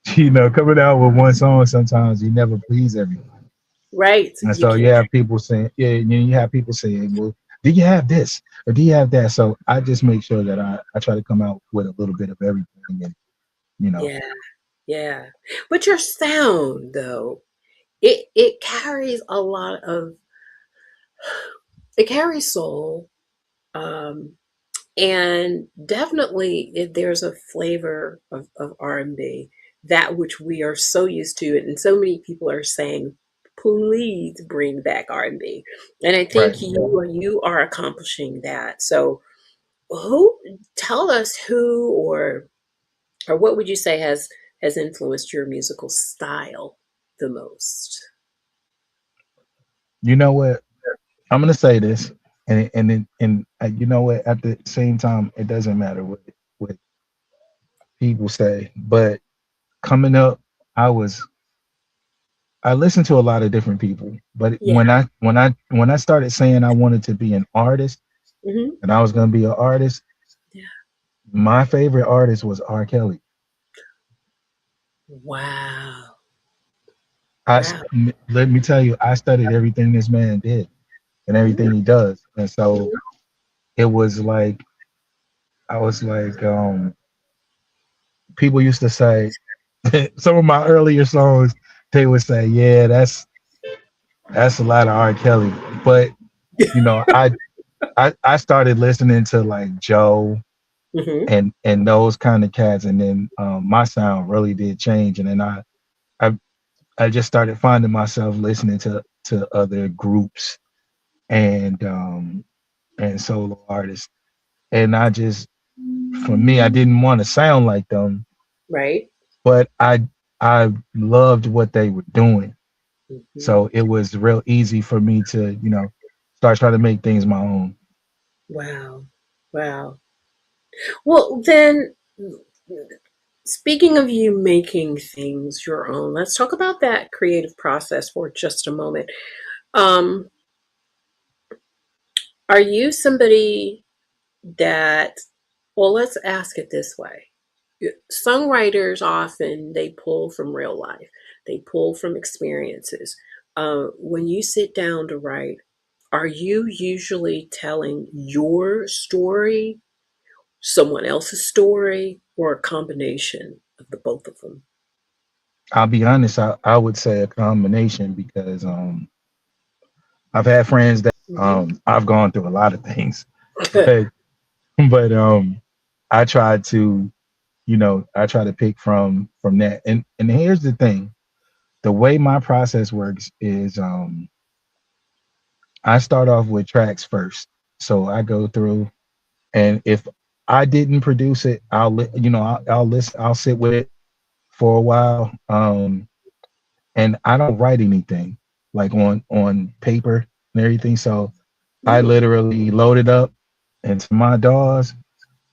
coming out with one song sometimes you never please everyone, Right. and You so you can't. have people saying, yeah, you have people saying, well, do you have this or do you have that? So I just make sure that I try to come out with a little bit of everything, and you know, Yeah. Yeah. But your sound though, it carries a lot of it carries soul. Um and definitely there's a flavor of R&B, that which we are so used to, and so many people are saying, please bring back R&B. And I right. think you are accomplishing that. So who tell us who or what would you say has influenced your musical style the most? You know what? I'm gonna say this, and you know what? At the same time, it doesn't matter what people say, but coming up, I was I listened to a lot of different people, but Yeah. when I started saying I wanted to be an artist Hmm. and I was gonna be an artist, Yeah. my favorite artist was R. Kelly. Wow. I Wow. let me tell you, I studied everything this man did and everything he does, and so Mhm. it was like I was like, people used to say some of my earlier songs, they would say, yeah, that's a lot of R. Kelly, but you know, I started listening to like Joe Mhm. and those kind of cats, and then my sound really did change, and then I I just started finding myself listening to other groups and solo artists, and for me, I didn't want to sound like them, Right. but I loved what they were doing, Mhm. so it was real easy for me to start trying to make things my own. Wow. Wow. Well, then, speaking of you making things your own, let's talk about that creative process for just a moment. Um, are you somebody that, well, let's ask it this way. Songwriters often they pull from real life. They pull from experiences. When you sit down to write, are you usually telling your story, someone else's story, or a combination of the both of them? I'll be honest, I would say a combination because I've had friends that Mhm. I've gone through a lot of things, but but I try to, I try to pick from that. And here's the thing. The way my process works is I start off with tracks first. So I go through, and if I didn't produce it, I'll listen, I'll sit with it for a while. And I don't write anything like on paper and everything. So I Mm, literally load it up into my DAWs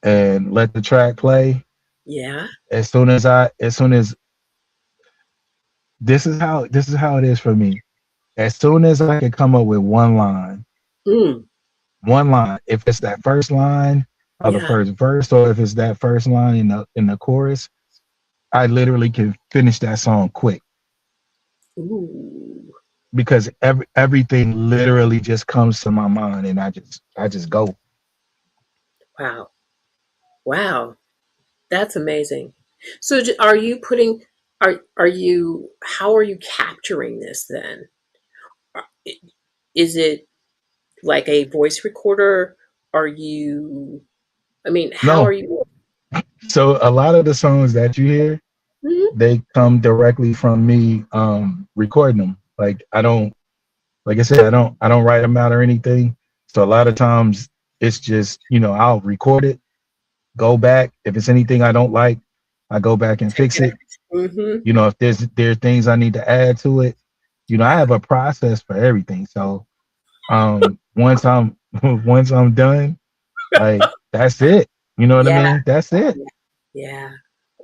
and let the track play. yeah. As soon as this is how it is for me. As soon as I can come up with Mm, one line, if it's that first line of the yeah. first verse, or if it's that first line in the chorus, I literally can finish that song quick Ooh. because everything literally just comes to my mind, and I just go. Wow. Wow. That's amazing. So are you putting are you how are you capturing this then? Are- i- Is it like a voice recorder? Are you I mean, how are No, you so a lot of the songs that you hear, Mhm. they come directly from me recording them. Like I said, I don't write them out or anything. So a lot of times it's just, I'll record it, go back. If it's anything I don't like, I go back and Take fix it it. out? Mhm. If there's things I need to add to it, I Wow. have a process for everything. So once I'm once I'm done, like that's it. You know what I Yeah. mean? That's it. Yeah. Yeah.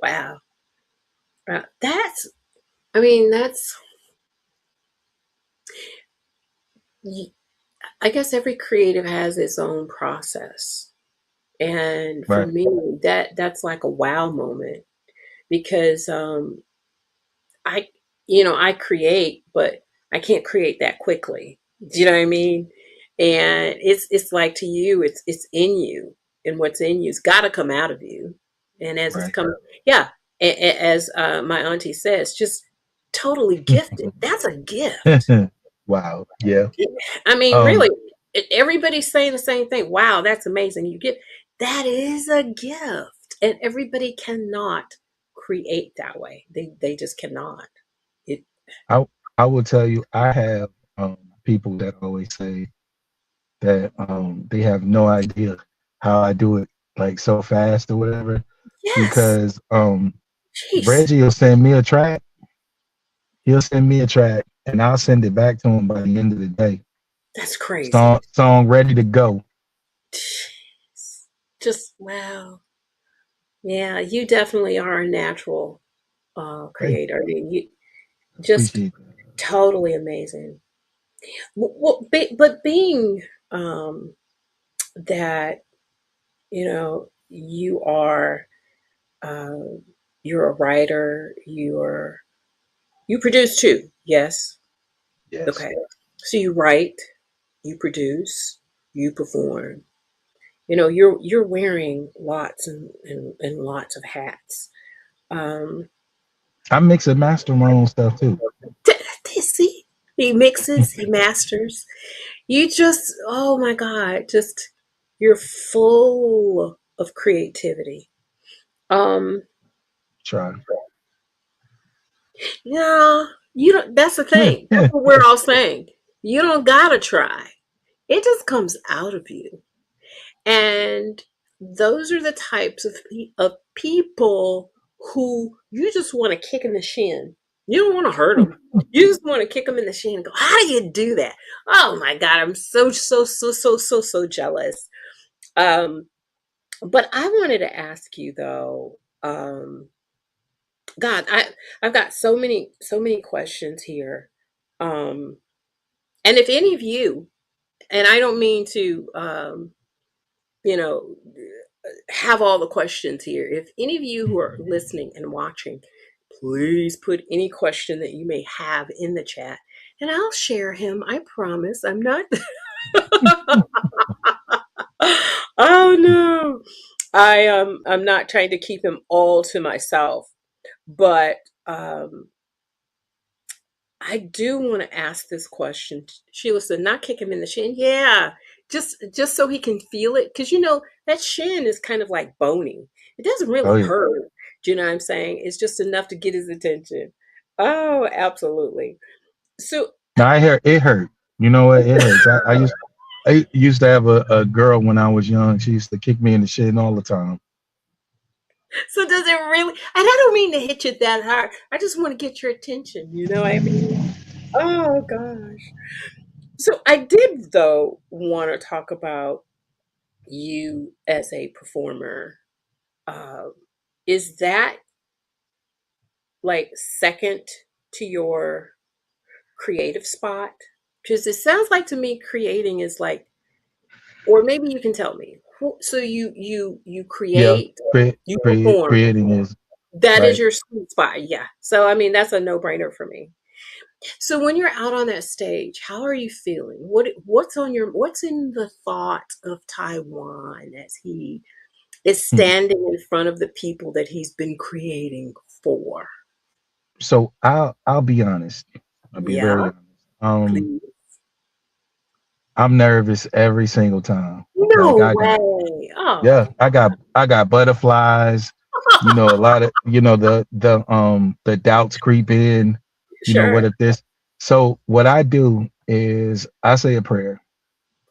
Wow. Wow. That's I mean, that's y- I guess every creative has its own process. And for Right. me, that's like a wow moment because I I create, but I can't create that quickly. Do you know what I mean? And it's like to you, it's in you, and what's in you's got to come out of you. And as it's Right. come, yeah, as my auntie says, just totally gifted. That's a gift. Wow. Yeah. I mean, Um, really, everybody's saying the same thing. Wow, that's amazing. You get that is a gift, and everybody cannot create that way. They just cannot. It I I will tell you, I have people that always say that they have no idea how I do it like so fast or whatever, yes, because jeez, Reggie will send me a track. He'll send me a track, and I'll send it back to him by the end of the day. that's crazy. Song ready to go. Jeez. Just wow. Yeah, you definitely are a natural Thank creator. I mean, you you. just Appreciate that. totally amazing. But being that you are uh, you're a writer. You produce too. Yes. Yes. Okay. So you write, you produce, you perform. You're wearing lots and lots of hats. Um, I mix and master my own stuff too. see, he mixes, he masters. You just, oh my God, just you're full of creativity. Um, Try. yeah, you don't. That's the thing. That's what we're all saying. You don't gotta try. It just comes out of you. And those are the types of people who you just want to kick in the shin. You don't want to hurt them. You just want to kick them in the shin and go, "How do you do that?" Oh my God, I'm so jealous. Um, but I wanted to ask you though. God, I've got so many questions here. Um, and if any of you, and I don't mean to, you know, have all the questions here. If any of you who are listening and watching, please put any question that you may have in the chat and I'll share him. I promise. I'm not. Oh no. I'm not trying to keep him all to myself, but um I do want to ask this question. Sheila said, not kick him in the shin. Yeah, just so he can feel it. Because, that shin is kind of like bony. It doesn't Oh really yeah. hurt. Do you know what I'm saying? It's just enough to get his attention. Oh, absolutely. So, No, I hear it hurt. You know what? It hurts. I used to have a girl when I was young. She used to kick me in the shin all the time. so does it really? And I don't mean to hit you that hard. I just want to get your attention. You know what I mean? Oh gosh. So I did though want to talk about you as a performer. Uh, is that like second to your creative spot? Because it sounds like to me creating is like, or maybe you can tell me. So you Yeah, create, you perform. creating is That is right. your sweet spot. Yeah. So I mean that's a no brainer for me. So when you're out on that stage, how are you feeling? What's in the thought of Taiwan as he is Hmm. standing in front of the people that he's been creating for? So I'll be honest. I'll be Yeah, very honest. Um, please. I'm nervous every single time. Like No I got way. Oh. yeah, I got butterflies. A lot of the doubts creep in. What Sure. if this? So what I do is I say a prayer.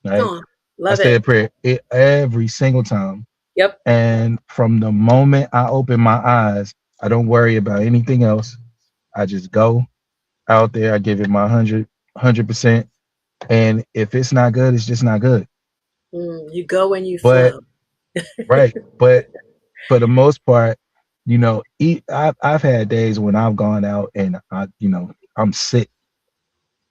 Right, Oh, I love say a it. prayer every single time. Yep. And from the moment I open my eyes, I don't worry about anything else. I just go out there. I give it my 100%. And if it's not good, it's just not good. You go and you But flow. right, but for the most part, I've had days when I've gone out and I'm sick.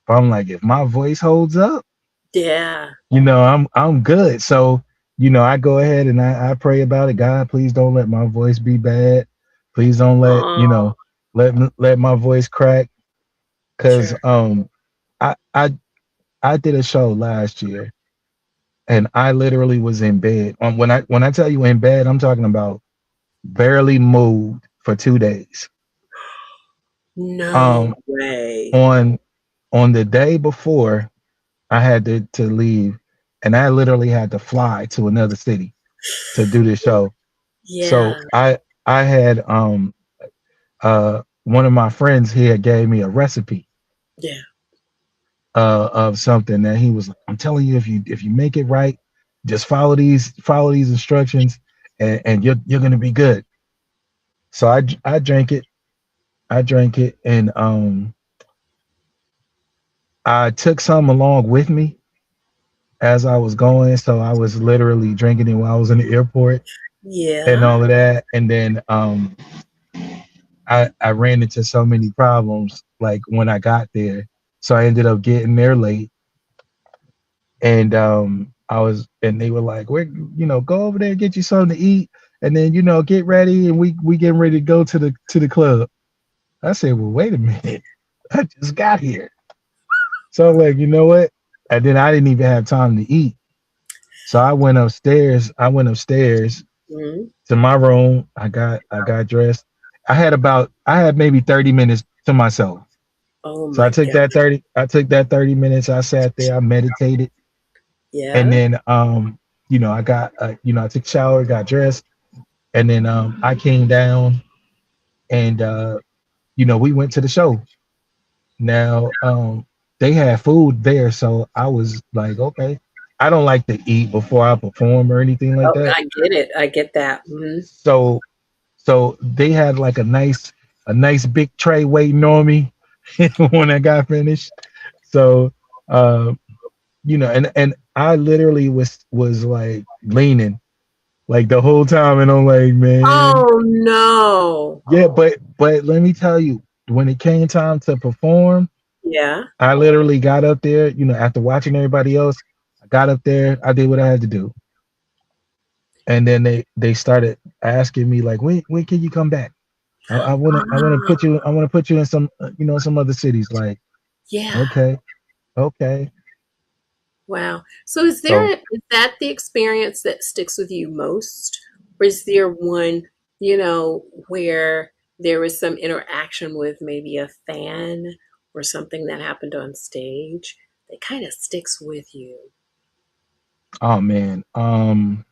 But I'm like, if my voice holds up, Yeah. I'm good. So, I go ahead and I pray about it. God, please don't let my voice be bad. Please don't Oh, let my voice crack. Cause sure. I I I did a show last year and I literally was in bed. When I tell you in bed, I'm talking about barely moved for 2 days. No Um way. on on the day before I had to leave and I literally had to fly to another city to do this show. So Yeah. I had one of my friends here gave me a recipe Yeah. of something that he was like, I'm telling you, if you make it right, just follow these instructions and you're gonna be good. So I drank it. I drank it and I took some along with me as I was going. So I was literally drinking it while I was in the airport and Yeah. all of that. And then I ran into so many problems like when I got there. So I ended up getting there late and they were like, we're go over there, get you something to eat, and then get ready and we getting ready to go to the club. I said, well, wait a minute. I just got here. So I'm like, you know what? And then I didn't even have time to eat. So I went upstairs Mhm. to my room. I got dressed. I had maybe 30 minutes to myself. Oh So I my took God. that 30 minutes. I sat there, I meditated, and Yeah. then I took a shower, got dressed, and then I came down and we went to the show. Now they had food there, so I was like, okay. I don't like to eat before I perform or anything like Oh, that. I get it. I get that. So they had like a nice big tray waiting on me when I got finished. So uh, and I literally was like leaning like the whole time, and I'm like, man, Oh no. yeah, but let me tell you, when it came time to perform, Yeah. I literally got up there, after watching everybody else, I got up there, I did what I had to do, and then they started asking me like, when can you come back? I want to put you in some some other cities. Like, Yeah. okay, okay. Wow. So So is that the experience that sticks with you most? Or is there one, where there was some interaction with maybe a fan or something that happened on stage that kind of sticks with you? Oh man. I'm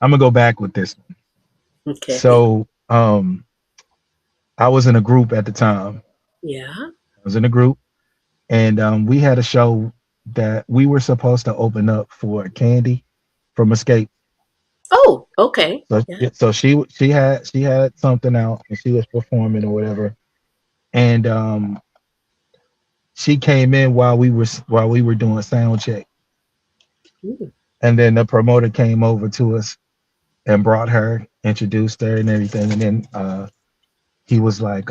gonna go back with this. Okay. So I was in a group at the time. Yeah. I was in a group, and we had a show that we were supposed to open up for Candy from Escape. Oh, okay. So Yeah. so she had something out and she was performing or whatever, and she came in while we were doing sound check, Ooh. and then the promoter came over to us and brought her, introduced her and everything, and then he was like,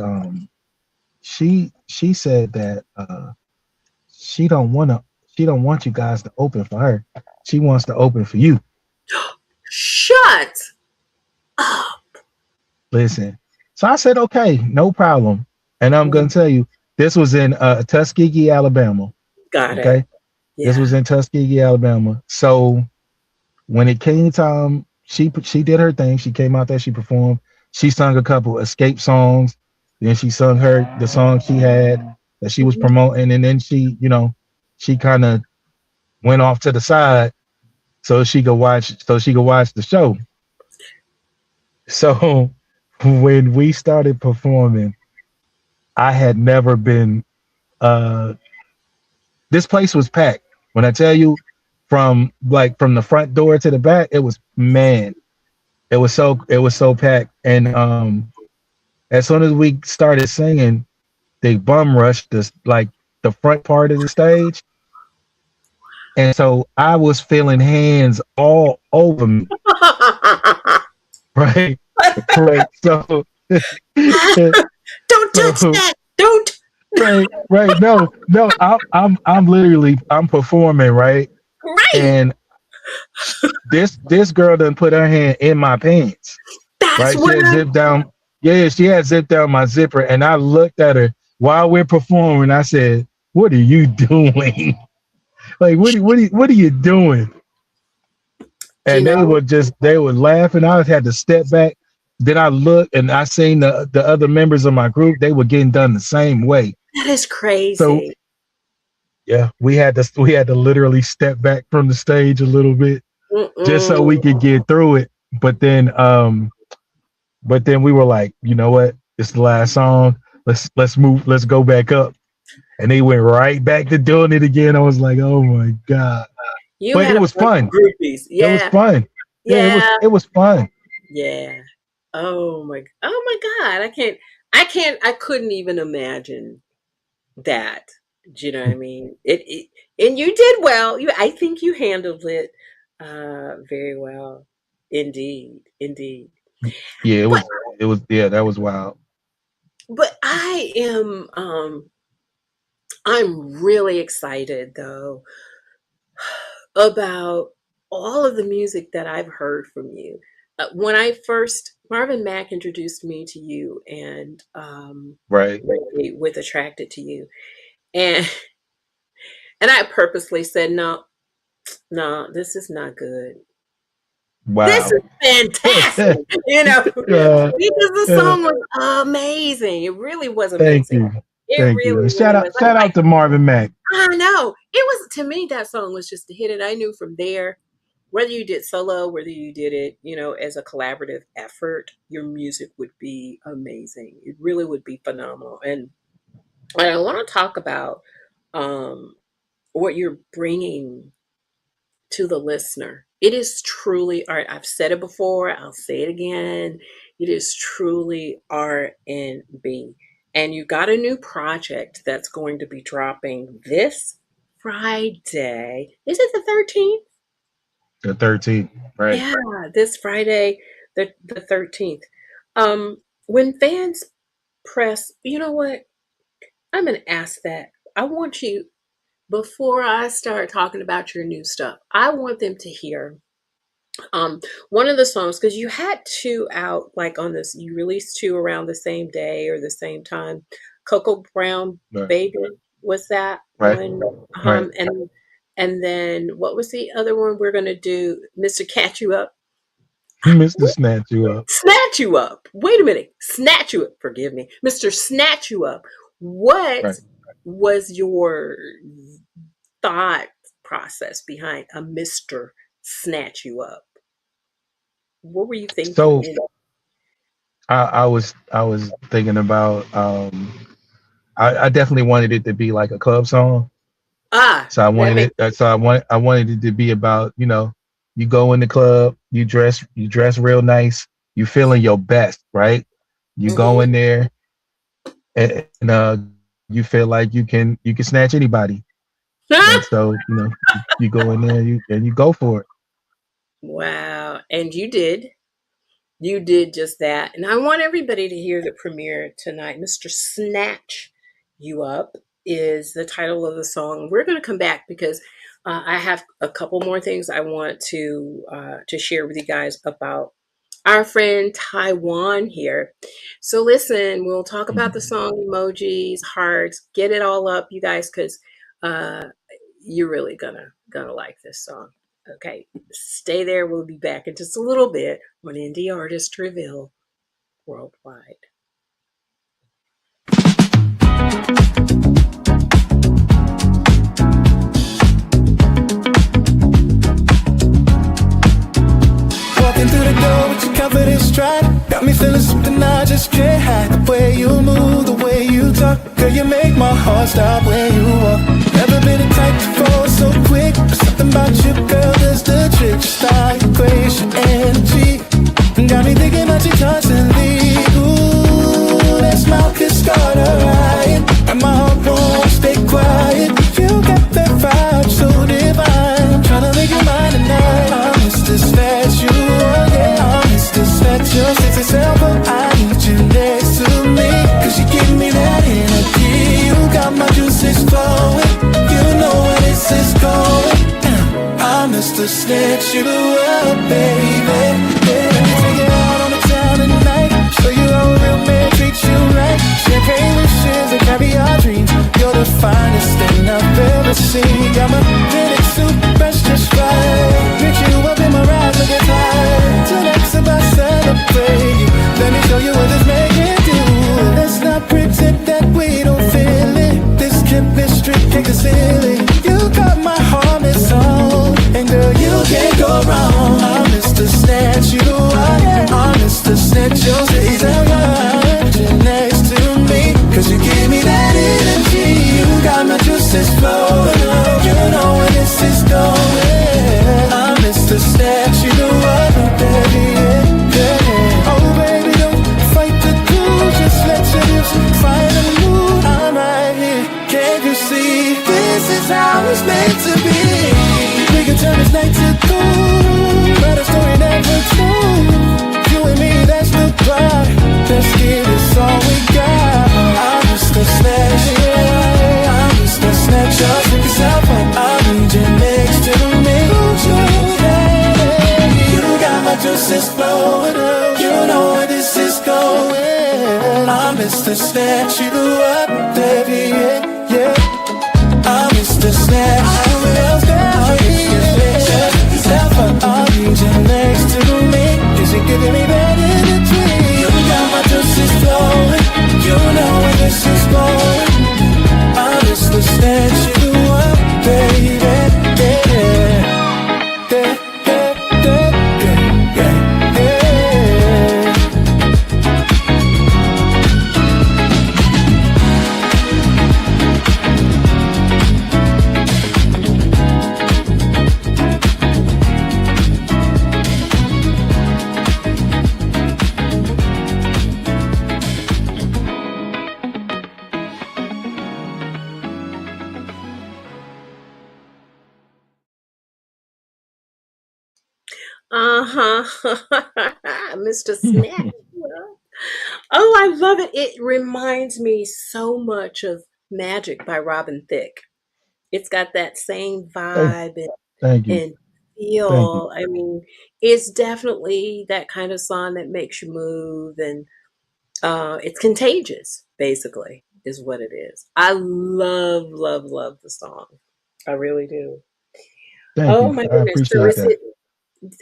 she said that she don't want you guys to open for her. She wants to open for you. Shut up. Listen. So I said, okay, no problem. And I'm gonna tell you, this was in Tuskegee, Alabama. Got it. Okay. This was Yeah. in Tuskegee, Alabama. So when it came time, she did her thing. She came out there, she performed. She sung a couple Escape songs. Then she sung the song she had that she was promoting, and then she kind of went off to the side so she could watch the show. So when we started performing, I had never been this place was packed. When I tell you, from the front door to the back, it was so packed. And as soon as we started singing, they bum rushed the front part of the stage. And so I was feeling hands all over me. Right. Right. So don't touch that. Don't. Right. No. I'm literally performing, right? Right. And this girl done put her hand in my pants. That's right. what She had zipped down. Yeah, she had zipped down my zipper, and I looked at her while we're performing. I said, "What are you doing? Like, what are you doing?" And they were laughing. I had to step back. Then I looked and I seen the other members of my group. They were getting done the same way. That is crazy. So yeah, we had to literally step back from the stage a little bit just so we could get through it. But then we were like, you know what? It's the last song. Let's move. Let's go back up. And they went right back to doing it again. I was like, oh my God. But it was fun. Groupies. Yeah. It was fun. Yeah, it was fun. Yeah. Oh my God. I couldn't even imagine that. Do you know what I mean? And you did well. I think you handled it very well. Indeed. Yeah, that was wild. But I'm really excited though about all of the music that I've heard from you. When Marvin Mack introduced me to you, and right, with Attracted to You, and I purposely said no, this is not good. Wow, this is fantastic, because the song was amazing. It really was amazing. Thank you. Shout out to Marvin Mack. I know. It was, to me, that song was just a hit, and I knew from there, whether you did solo, whether you did it, as a collaborative effort, your music would be amazing. It really would be phenomenal. And I want to talk about what you're bringing to the listener. It is truly art. I've said it before. I'll say it again. It is truly R&B. And you got a new project that's going to be dropping this Friday. Is it the 13th? The 13th, right? Yeah, this Friday, the 13th. When fans press, you know what? I'm going to ask that. I want you, before I start talking about your new stuff, I want them to hear one of the songs, because you had two out, like on this, you released two around the same day or the same time. Coco Brown Baby was that one, and then what was the other one we're gonna do? Mr. Catch You Up. Mr. Snatch You Up. Snatch You Up. Wait a minute. Snatch You Up. Forgive me. Mr. Snatch You Up. What Right. was your thought process behind a Mr. Snatch You Up? What were you thinking? So I was thinking about I definitely wanted it to be like a club song. Ah, So I that wanted makes it. So I wanted it to be about, you go in the club, you dress real nice, you feeling your best, right? You go hmm in there and you feel like you can snatch anybody, and so you go in there, you go for it. Wow. And you did. You did just that. And I want everybody to hear the premiere tonight. Mr. Snatch You Up is the title of the song. We're going to come back because I have a couple more things I want to share with you guys about our friend Taiwan here. So listen, we'll talk about the Mhm. song, emojis, hearts, get it all up, you guys, because uh, you're really gonna like this song. Okay, stay there. We'll be back in just a little bit on Indie Artist Reveal Worldwide. Walking through the door with your confidence stride, got me feeling something I just can't hide. The way you move, the way you talk, girl, you make my heart stop when you walk. Never been the type to fall so quick, but something about you, girl, is the trick. Your style, your grace, your energy, got me thinking about you constantly. Ooh, that smile could start a riot, and my heart won't stay quiet. You got that vibe so divine, I'm tryna make you mine tonight. I'm Mr. Snatch You Up, yeah, I'm Mr. Snatch Your sexy self up. I need you next to me, cause you give me that energy. You got my juices flowing, you know where this is going. I'm Mr. Snatch You Up, baby, yeah. Let me take you out on the town tonight, show you how a real man treats you right. Champagne wishes and caviar dreams, you're the finest thing I've ever seen. Got my Phoenix suit pressed just right, pick you up in my ride, look at high. Tonight's about celebrating, let me show you what this man can do. Let's not pretend that we don't feel it, this chemistry can't conceal it. You got my heart missed on, and girl, you can't go wrong. I'm Mr. Snatch You Up, I'm Mr. Snatch Your sexy self up. You're next to me, cause you give me that energy. You got my juices flowing, you know where this is going. I'm Mr. Snatch You Up, baby, yeah, yeah. Oh baby, don't fight the cool, just let your lips find the mood. I'm right here, can't you see? This is how it's meant to be. We can turn this night to gold, write a story never told. You and me, that's the plot. Let's give this all we got. I'm Mr. Snatch, yeah, I'm Mr. Snatch Your sexy self up. I need you next to me. You got my juices flowing, you know where this is going. I'm Mr. Snatch You Up, baby, yeah, yeah. I'm Mr. Snatch You Up, I need you next to me, cause you're giving me that energy. You got my juices flowing, you know where this is going. I'm Mr. Snatch You Up, baby, yeah, yeah, yeah, yeah, yeah, yeah, yeah. Mr. Snatch. Oh, I love it. It reminds me so much of Magic by Robin Thicke. It's got that same Thank, vibe thank you, and thank you, feel. I mean, it's definitely that kind of song that makes you move, and it's contagious, basically, is what it is. I love, love, love the song. I really do. thank Oh you. my I goodness. So appreciate is that. it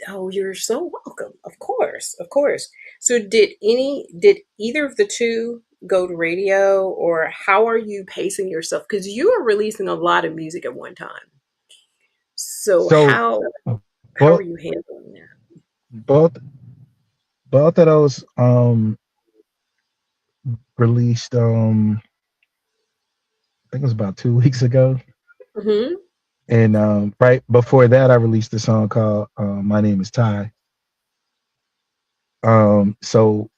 Oh, you're so welcome. Of course, of course. So did either of the two go to radio, or how are you pacing yourself? Because you are releasing a lot of music at one time. So So how are both you handling that? both both of those released I think it was about 2 weeks ago. Hmm. And right before that I released a song called My Name is Ty. So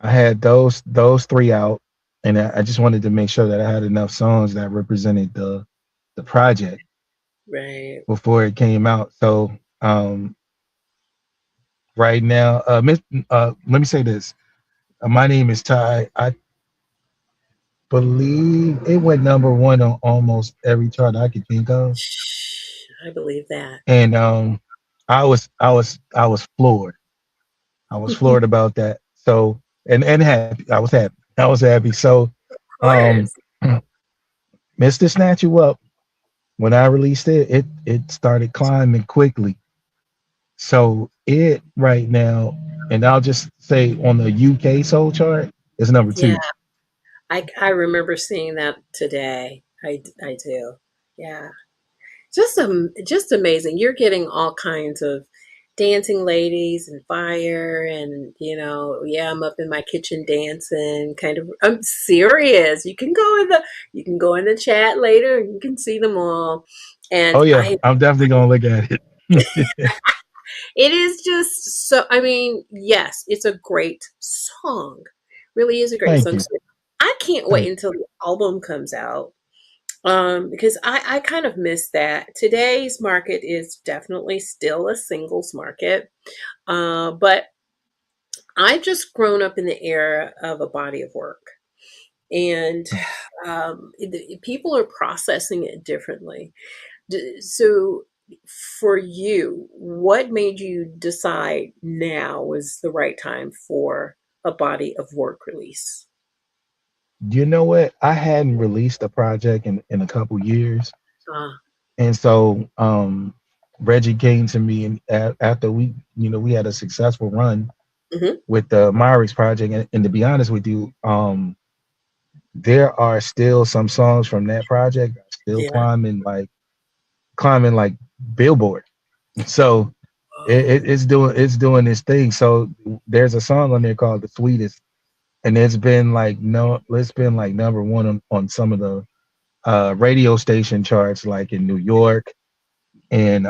I had those three out, and I just wanted to make sure that I had enough songs that represented the project Right. before it came out. So right now, let me say this: My Name is Ty. I believe it went number one on almost every chart I could think of, I believe that. and I was floored. I was floored about that. So and happy. I was happy. I was happy. So Of um, course. Mr. Snatch You Up. When I released it, it started climbing quickly. So it right now, and I'll just say on the UK soul chart, it's number Yeah, two. I remember seeing that today. I do. Yeah. Just amazing. You're getting all kinds of dancing ladies and fire, and yeah, I'm up in my kitchen dancing kind of. I'm serious. You can go in the chat later and you can see them all. And Oh yeah, I I'm definitely gonna look at it. it is just so, I mean, yes, it's a great song. Really is a great Thank song. you. So I can't wait Thank until the album comes out. Because I kind of miss that. Today's market is definitely still a singles market. But I've just grown up in the era of a body of work. And people are processing it differently. So, for you, what made you decide now was the right time for a body of work release? you know what? I hadn't released a project in a couple years, Ah, and so Reggie came to me, and after we had a successful run hmm. with the Myrick's project, and to be honest with you, there are still some songs from that project that are still Yeah. climbing like Billboard. So Oh, it's doing this thing. So there's a song on there called "The Sweetest," and it's been like no, it's been like number one on some of the radio station charts, like in New York and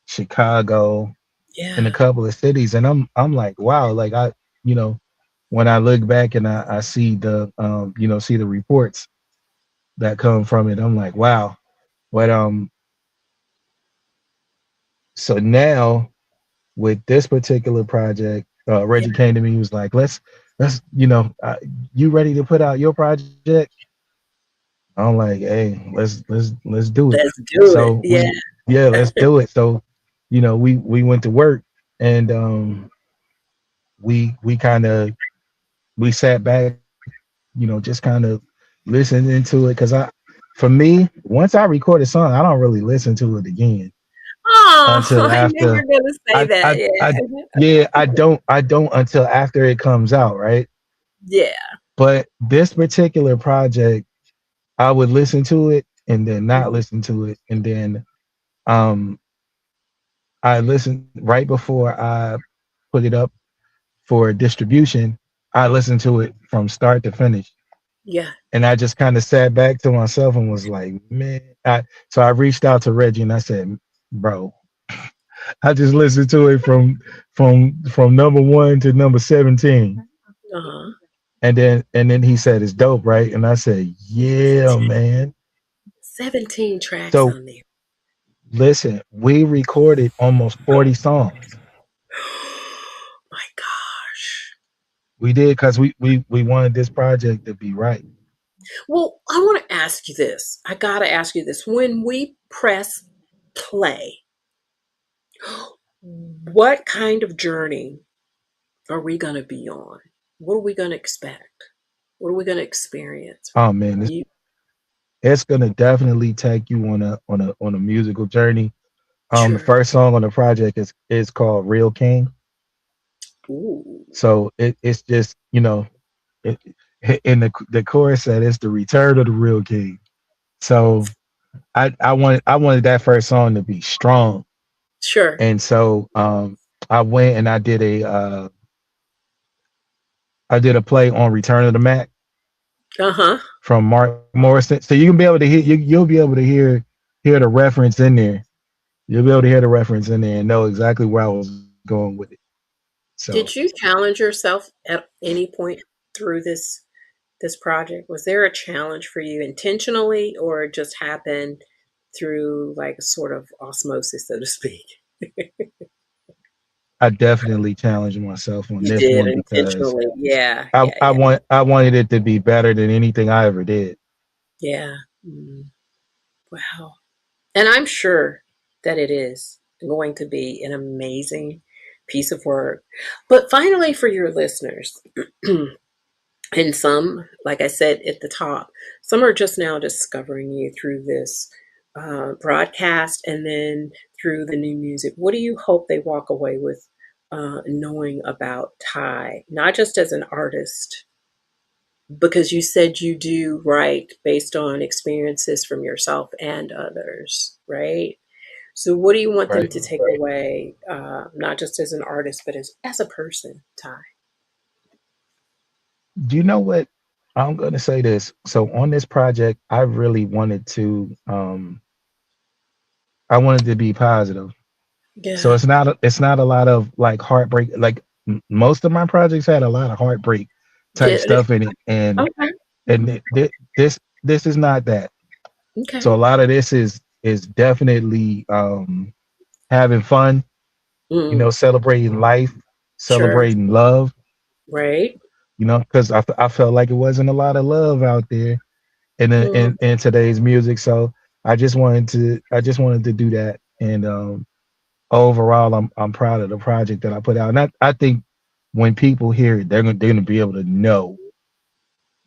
Chicago and a yeah. couple of cities. And I'm like, wow, like you know, when I look back and I see see the reports that come from it, I'm like, wow. But so now with this particular project, Yeah. Reggie came to me. He was like, let's you ready to put out your project? I'm like, hey, let's do it. Let's do it. So Yeah. yeah, let's do it. So we went to work, and we kind of we sat back, just kind of listened into it, because for me, once I record a song, I don't really listen to it again Oh, until I knew you after. were gonna say that. I Yeah. yeah, I don't until after it comes out, right? Yeah. But this particular project, I would listen to it and then not listen to it, and then um I listened right before I put it up for distribution. I listened to it from start to finish, Yeah. and I just kind of sat back to myself and was like, man. So I reached out to Reggie and I said, bro, I just listened to it from number one to number 17. Uh-huh. And then he said it's dope, right? And I said, yeah, man. 17 tracks So on there. listen, we recorded almost 40 songs. My gosh. We did because we wanted this project to be right. Well, I want to ask you this. I gotta ask you this. When we press play, what kind of journey are we gonna be on? What are we gonna expect? What are we gonna experience? Oh man, You it's gonna definitely take you on a musical journey. The sure. first song on the project is called Real King. Ooh. So it's just, it in the chorus said it's the return of the real king. So I wanted that first song to be strong. Sure. And so I went and I did a play on Return of the Mac Uh-huh. from Mark Morrison. So you can be able to hear you'll be able to hear the reference in there. You'll be able to hear the reference in there and know exactly where I was going with it. So Did you challenge yourself at any point through this project? Was there a challenge for you intentionally, or it just happened through like sort of osmosis, so to speak? I definitely challenged myself on You this did one because intentionally. Yeah, I, yeah, I yeah, want I wanted it to be better than anything I ever did. yeah. Wow. And I'm sure that it is going to be an amazing piece of work. But finally, for your listeners, and some, like I said at the top, some are just now discovering you through this broadcast and then through the new music. What do you hope they walk away with knowing about Ty, not just as an artist, because you said you do write based on experiences from yourself and others, right? So, what do you want them Right. to take away, not just as an artist, but as a person, Ty? Do you know what? I'm gonna say this. So on this project, I really wanted to I wanted to be positive. So Yeah. it's not a lot of like heartbreak. Like most of my projects had a lot of heartbreak type Did it? stuff in it, and Okay. this is not that. So Okay. a lot of this is definitely having fun, Mm, celebrating life, sure. celebrating love, Right. because I felt like it wasn't a lot of love out there Mm, in today's music. So I just wanted to do that, and overall, I'm proud of the project that I put out, and I think when people hear it, they're gonna be able to know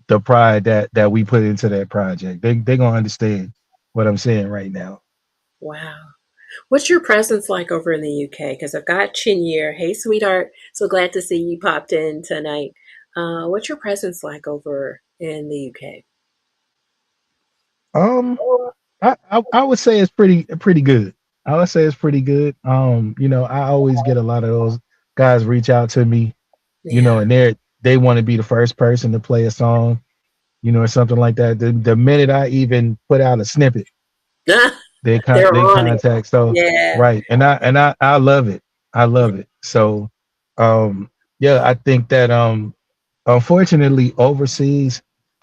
the pride that we put into that project. They're gonna understand what I'm saying right now. wow. What's your presence like over in the UK? Because I've got Chinyer. Hey, sweetheart. So glad to see you popped in tonight. What's your presence like over in the UK? Um, I would say it's pretty good. I would say it's pretty good. I always get a lot of those guys reach out to me, Yeah. and they want to be the first person to play a song, or something like that. The minute I even put out a snippet, They're they on it. contact. So Yeah. right, and I love it. I love it. So yeah, I think that unfortunately overseas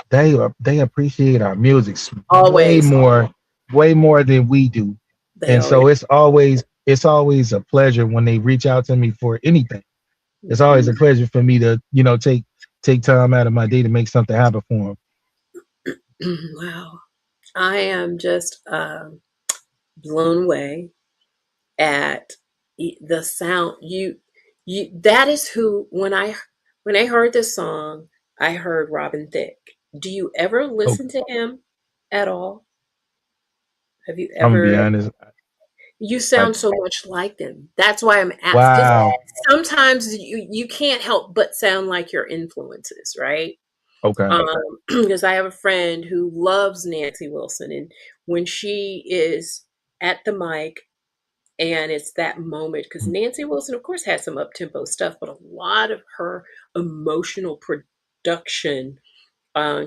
they appreciate our music Always. way more than we do. They And always. so it's always a pleasure when they reach out to me for anything. It's always a Mhm. pleasure for me to, take time out of my day to make something happen for them. Wow. I am just blown away at the sound. You that is who when I heard this song, I heard Robin Thicke. Do you ever Oh, listen to him at all? Have you I'm gonna be ever? honest. You I sound so much like them. That's why I'm asking. Because Wow. sometimes you can't help but sound like your influences, right? Okay. Because I have a friend who loves Nancy Wilson, and when she is at the mic and it's that moment, because Nancy Wilson, of course, has some up tempo stuff, but a lot of her emotional production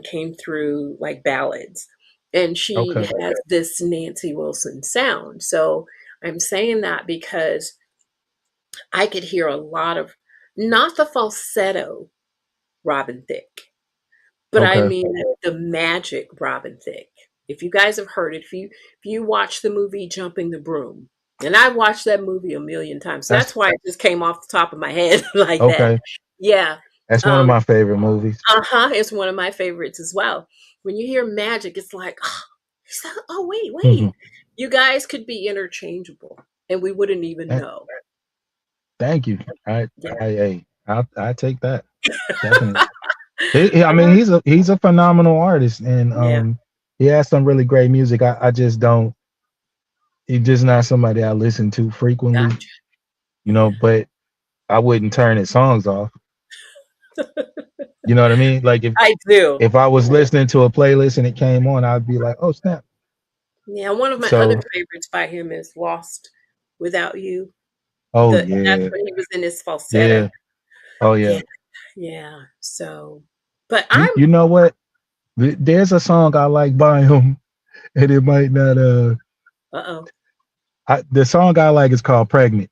came through like ballads. And she Okay. has this Nancy Wilson sound. So I'm saying that because I could hear a lot of, not the falsetto Robin Thicke, but I Okay. mean the magic Robin Thicke. If you guys have heard it, if you watch the movie Jumping the Broom, and I've watched that movie a million times, so That's that's why it just came off the top of my head like that. okay. Yeah. That's one of Um, my favorite movies. it's one of my favorites as well. When you hear magic, it's like, oh, wait, Mhm. wait. You guys could be interchangeable and we wouldn't even That- know. Thank you. Yeah. I take that definitely. I mean, Uh, he's a phenomenal artist, and yeah. he has some really great music. I just don't. He's just not somebody I listen to frequently, Gotcha. Yeah. But I wouldn't turn his songs off. You know what I mean? Like I do. if I was listening to a playlist and it came on, I'd be like, oh snap. Yeah, one of my other So favorites by him is Lost Without You. oh That's yeah, when he was in his falsetto. yeah, oh Yeah, yeah. yeah. So, but You know what? There's a song I like by him, and it might not uh-oh. the song I like is called Pregnant.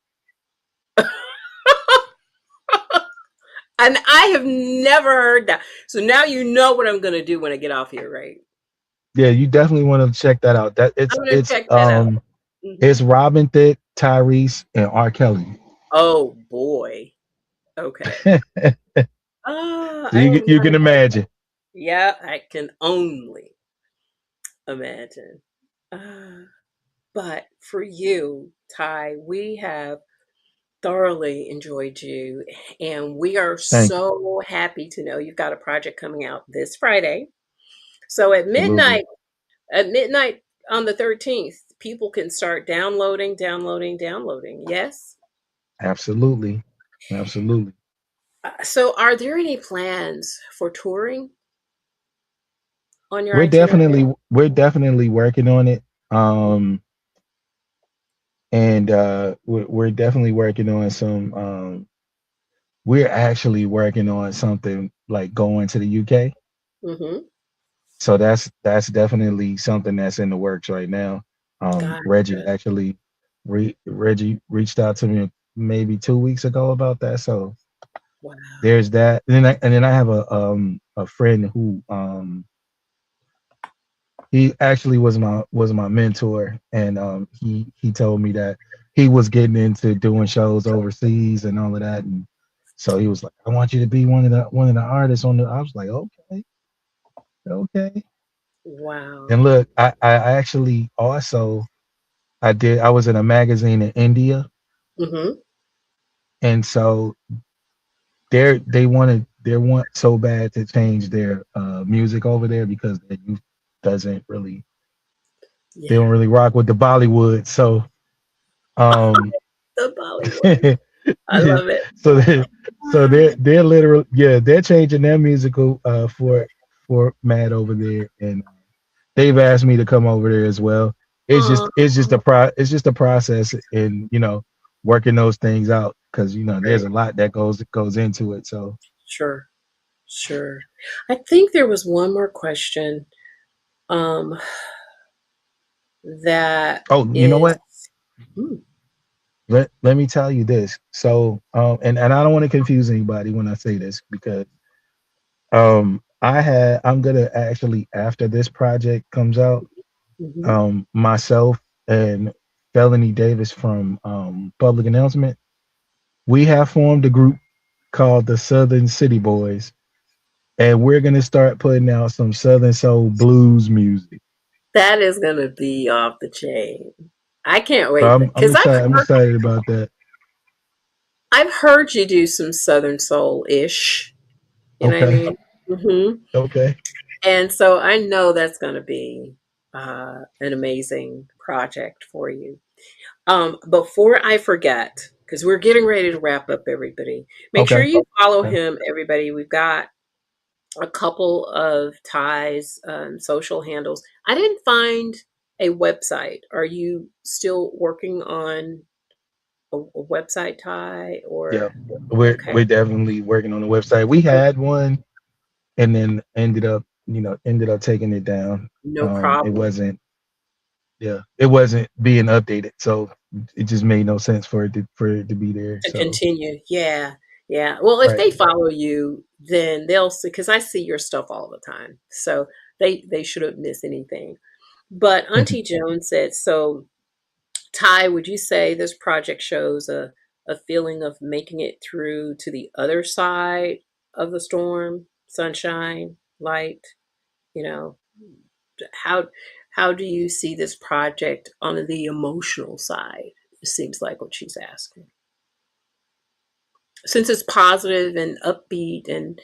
And I have never heard that. So now you know what I'm gonna do when I get off here, right? Yeah, you definitely want to check that out. That I'm gonna check that out. it's Hmm. Robin Thicke, Tyrese, and R. Kelly. Oh boy. Okay. So I am you not can a imagine. yeah, I can only imagine. Uh, but for you, Ty, we have thoroughly enjoyed you, and we are Thank you. so happy to know you've got a project coming out this Friday. So Absolutely. at midnight on the 13th, people can start downloading. Yes? Absolutely. Absolutely. So are there any plans for touring on your itinerary? We're definitely working on it. And we're definitely working on some we're actually working on something like going to the UK. Mm-hmm. So that's definitely something that's in the works right now. Reggie Gotcha. actually Reggie reached out to me maybe 2 weeks ago about that. So Wow. there's that. And then I have a friend who he actually was my mentor, and he told me that he was getting into doing shows overseas and all of that, and so he was like, I want you to be one of the artists on the. I was like, okay, okay. Wow. And look, I actually also I was in a magazine in India, Mm-hmm. and so they want so bad to change their music over there because their youth doesn't really they Yeah. don't really rock with the Bollywood. So um The Bollywood. I love it. so they're literally they're changing their musical for Matt over there, and they've asked me to come over there as well. Oh, It's just a process, and working those things out because there's great. a lot that goes into it. So Sure. Sure. I think there was one more question um, that oh, you know is. what? Hmm, Let me tell you this. So and I don't want to confuse anybody when I say this because I'm gonna actually, after this project comes out, mhm. myself and Felony Davis from Public Announcement, we have formed a group called the Southern City Boys, and we're gonna start putting out some Southern Soul blues music. That is going to be off the chain. I can't So wait I'm because excited. I'm excited about that. I've heard you do some Southern Soul ish. You know what I Okay. mean? Hmm. Okay. And so I know that's going to be an amazing project for you. Before I forget, because we're getting ready to wrap up, everybody, make sure Okay. you follow Okay. him, everybody. We've got a couple of Ty's social handles. I didn't find a website. Are you still working on a website, Ty? Yeah. Or We're okay, definitely working on the website. We had one and then ended up taking it down. no It problem. wasn't being updated, so it just made no sense for it to be there. To So continue, yeah, yeah. Well, if right. they follow you, then they'll see because I see your stuff all the time, so they shouldn't miss anything. But Auntie Joan said, so Ty, would you say this project shows a feeling of making it through to the other side of the storm, sunshine, light? You know, how how do you see this project on the emotional side? It seems like what she's asking. Since it's positive and upbeat, and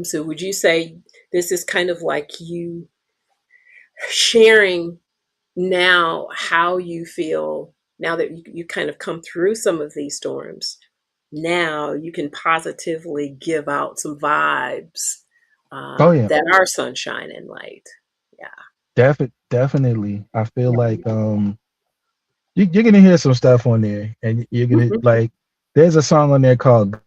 so would you say this is kind of like you sharing now how you feel now that you kind of come through some of these storms? now you can positively give out some vibes Oh yeah, that are sunshine and light. definitely. I feel like you're gonna hear some stuff on there, and you're gonna Yeah. like. There's a song on there called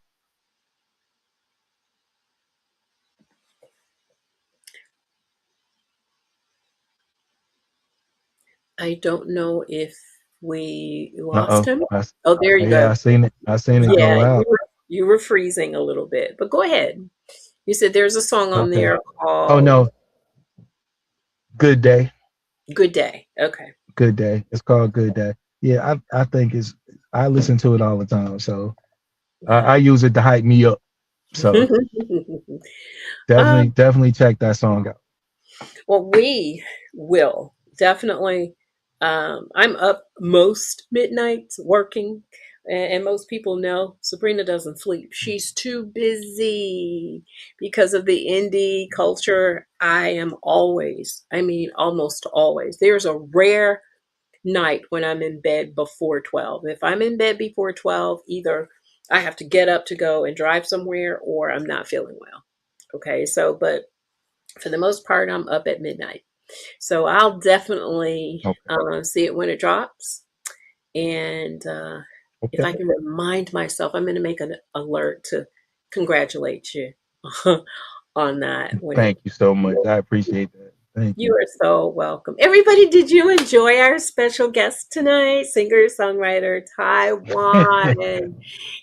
I don't know if we "Uh lost Oh." him. Oh, there you Yeah, go. I seen it. I seen it go Yeah, out. you were freezing a little bit, but go ahead. You said there's a song on Okay. there Oh called no, Good Day. Good Day. Okay. Good Day. It's called Good Day. Yeah, I think it's. I listen to it all the time, so Yeah. I use it to hype me up. So um, definitely check that song out. well, we will definitely. I'm up most midnights working, and most people know Sabrina doesn't sleep. She's too busy because of the indie culture. I am always, I mean, almost always. There's a rare night when I'm in bed before 12. If I'm in bed before 12, either I have to get up to go and drive somewhere or I'm not feeling well. Okay, so, but for the most part, I'm up at midnight. So I'll definitely Okay. see it when it drops. And if I Okay. can remind myself, I'm going to make an alert to congratulate you on that when it. Thank you so much. I appreciate that. Thank You you. are so welcome. Everybody, did you enjoy our special guest tonight? Singer, songwriter, Taiwan.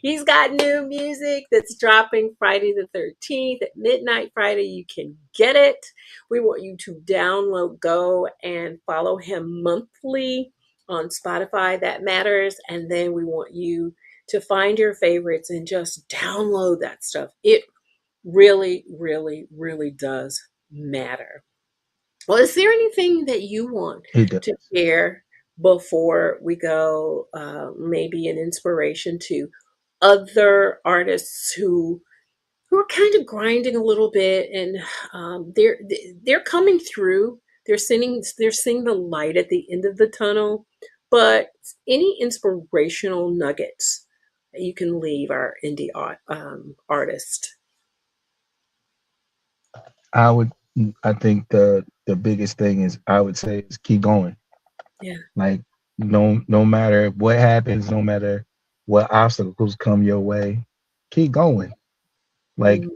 He's got new music that's dropping Friday the 13th at midnight Friday. You can get it. We want you to download, go and follow him monthly on Spotify. That matters. And then we want you to find your favorites and just download that stuff. It really, really, really does matter. Well, is there anything that you want It to does. share before we go? Maybe an inspiration to other artists who are kind of grinding a little bit, and they're coming through. They're seeing the light at the end of the tunnel. But any inspirational nuggets that you can leave our indie artist? I would. I think the biggest thing is I would say is keep going. Yeah. Like no matter what happens, no matter what obstacles come your way, keep going. Like Mm,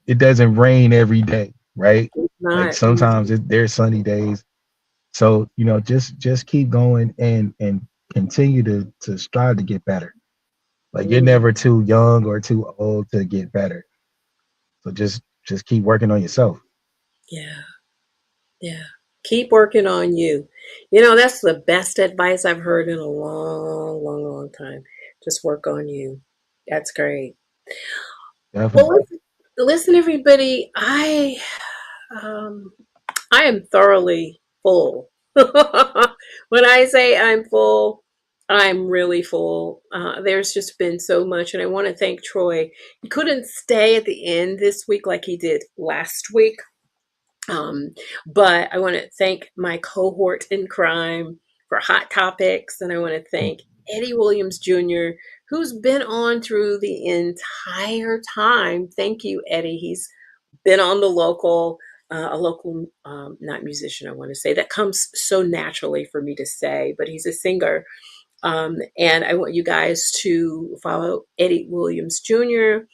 it doesn't rain every day, right? it's Like not. sometimes there's sunny days. So just keep going and continue to strive to get better. Like you're Mm, never too young or too old to get better. So just keep working on yourself. yeah. Yeah. Keep working on you. You know, that's the best advice I've heard in a long, long, long time. Just work on you. That's great. Well, Definitely. listen, everybody. Um, I am thoroughly full. When I say I'm full, I'm really full. There's just been so much, and I want to thank Troy. He couldn't stay at the end this week like he did last week. Um, but I want to thank my cohort in crime for Hot Topics, and I want to thank Eddie Williams Jr., who's been on through the entire time. Thank you, Eddie. He's been on the local, a local, not musician, I want to say. That comes so naturally for me to say, but he's a singer. And I want you guys to follow Eddie Williams Jr.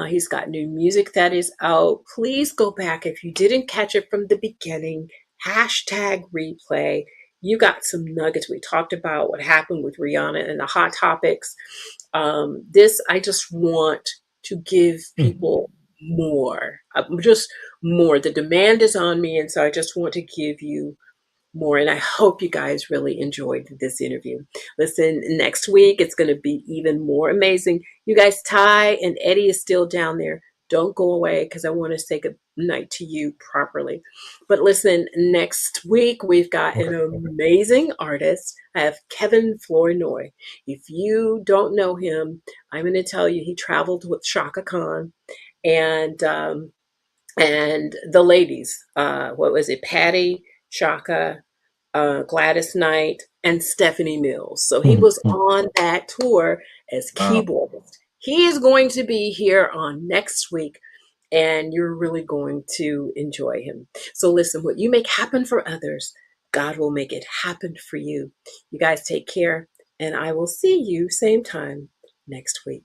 He's got new music that is out. Please go back if you didn't catch it from the beginning. Hashtag replay. You got some nuggets. We talked about what happened with Rihanna and the hot topics. This, I just want to give Mhm. people more, just more. The demand is on me, and so I just want to give you more. And I hope you guys really enjoyed this interview. Listen, next week it's going to be even more amazing. You guys, Ty and Eddie is still down there. Don't go away because I want to say good night to you properly. But listen, next week we've got an Okay. amazing artist. I have Kevin Flournoy. If you don't know him, I'm going to tell you he traveled with Shaka Khan and the ladies. What was it? Patty, Shaka, Gladys Knight, and Stephanie Mills. So he Mhm, was mhm. on that tour as Wow. keyboardist. He is going to be here on next week, and you're really going to enjoy him. So listen, what you make happen for others, God will make it happen for you. You guys take care, and I will see you same time next week.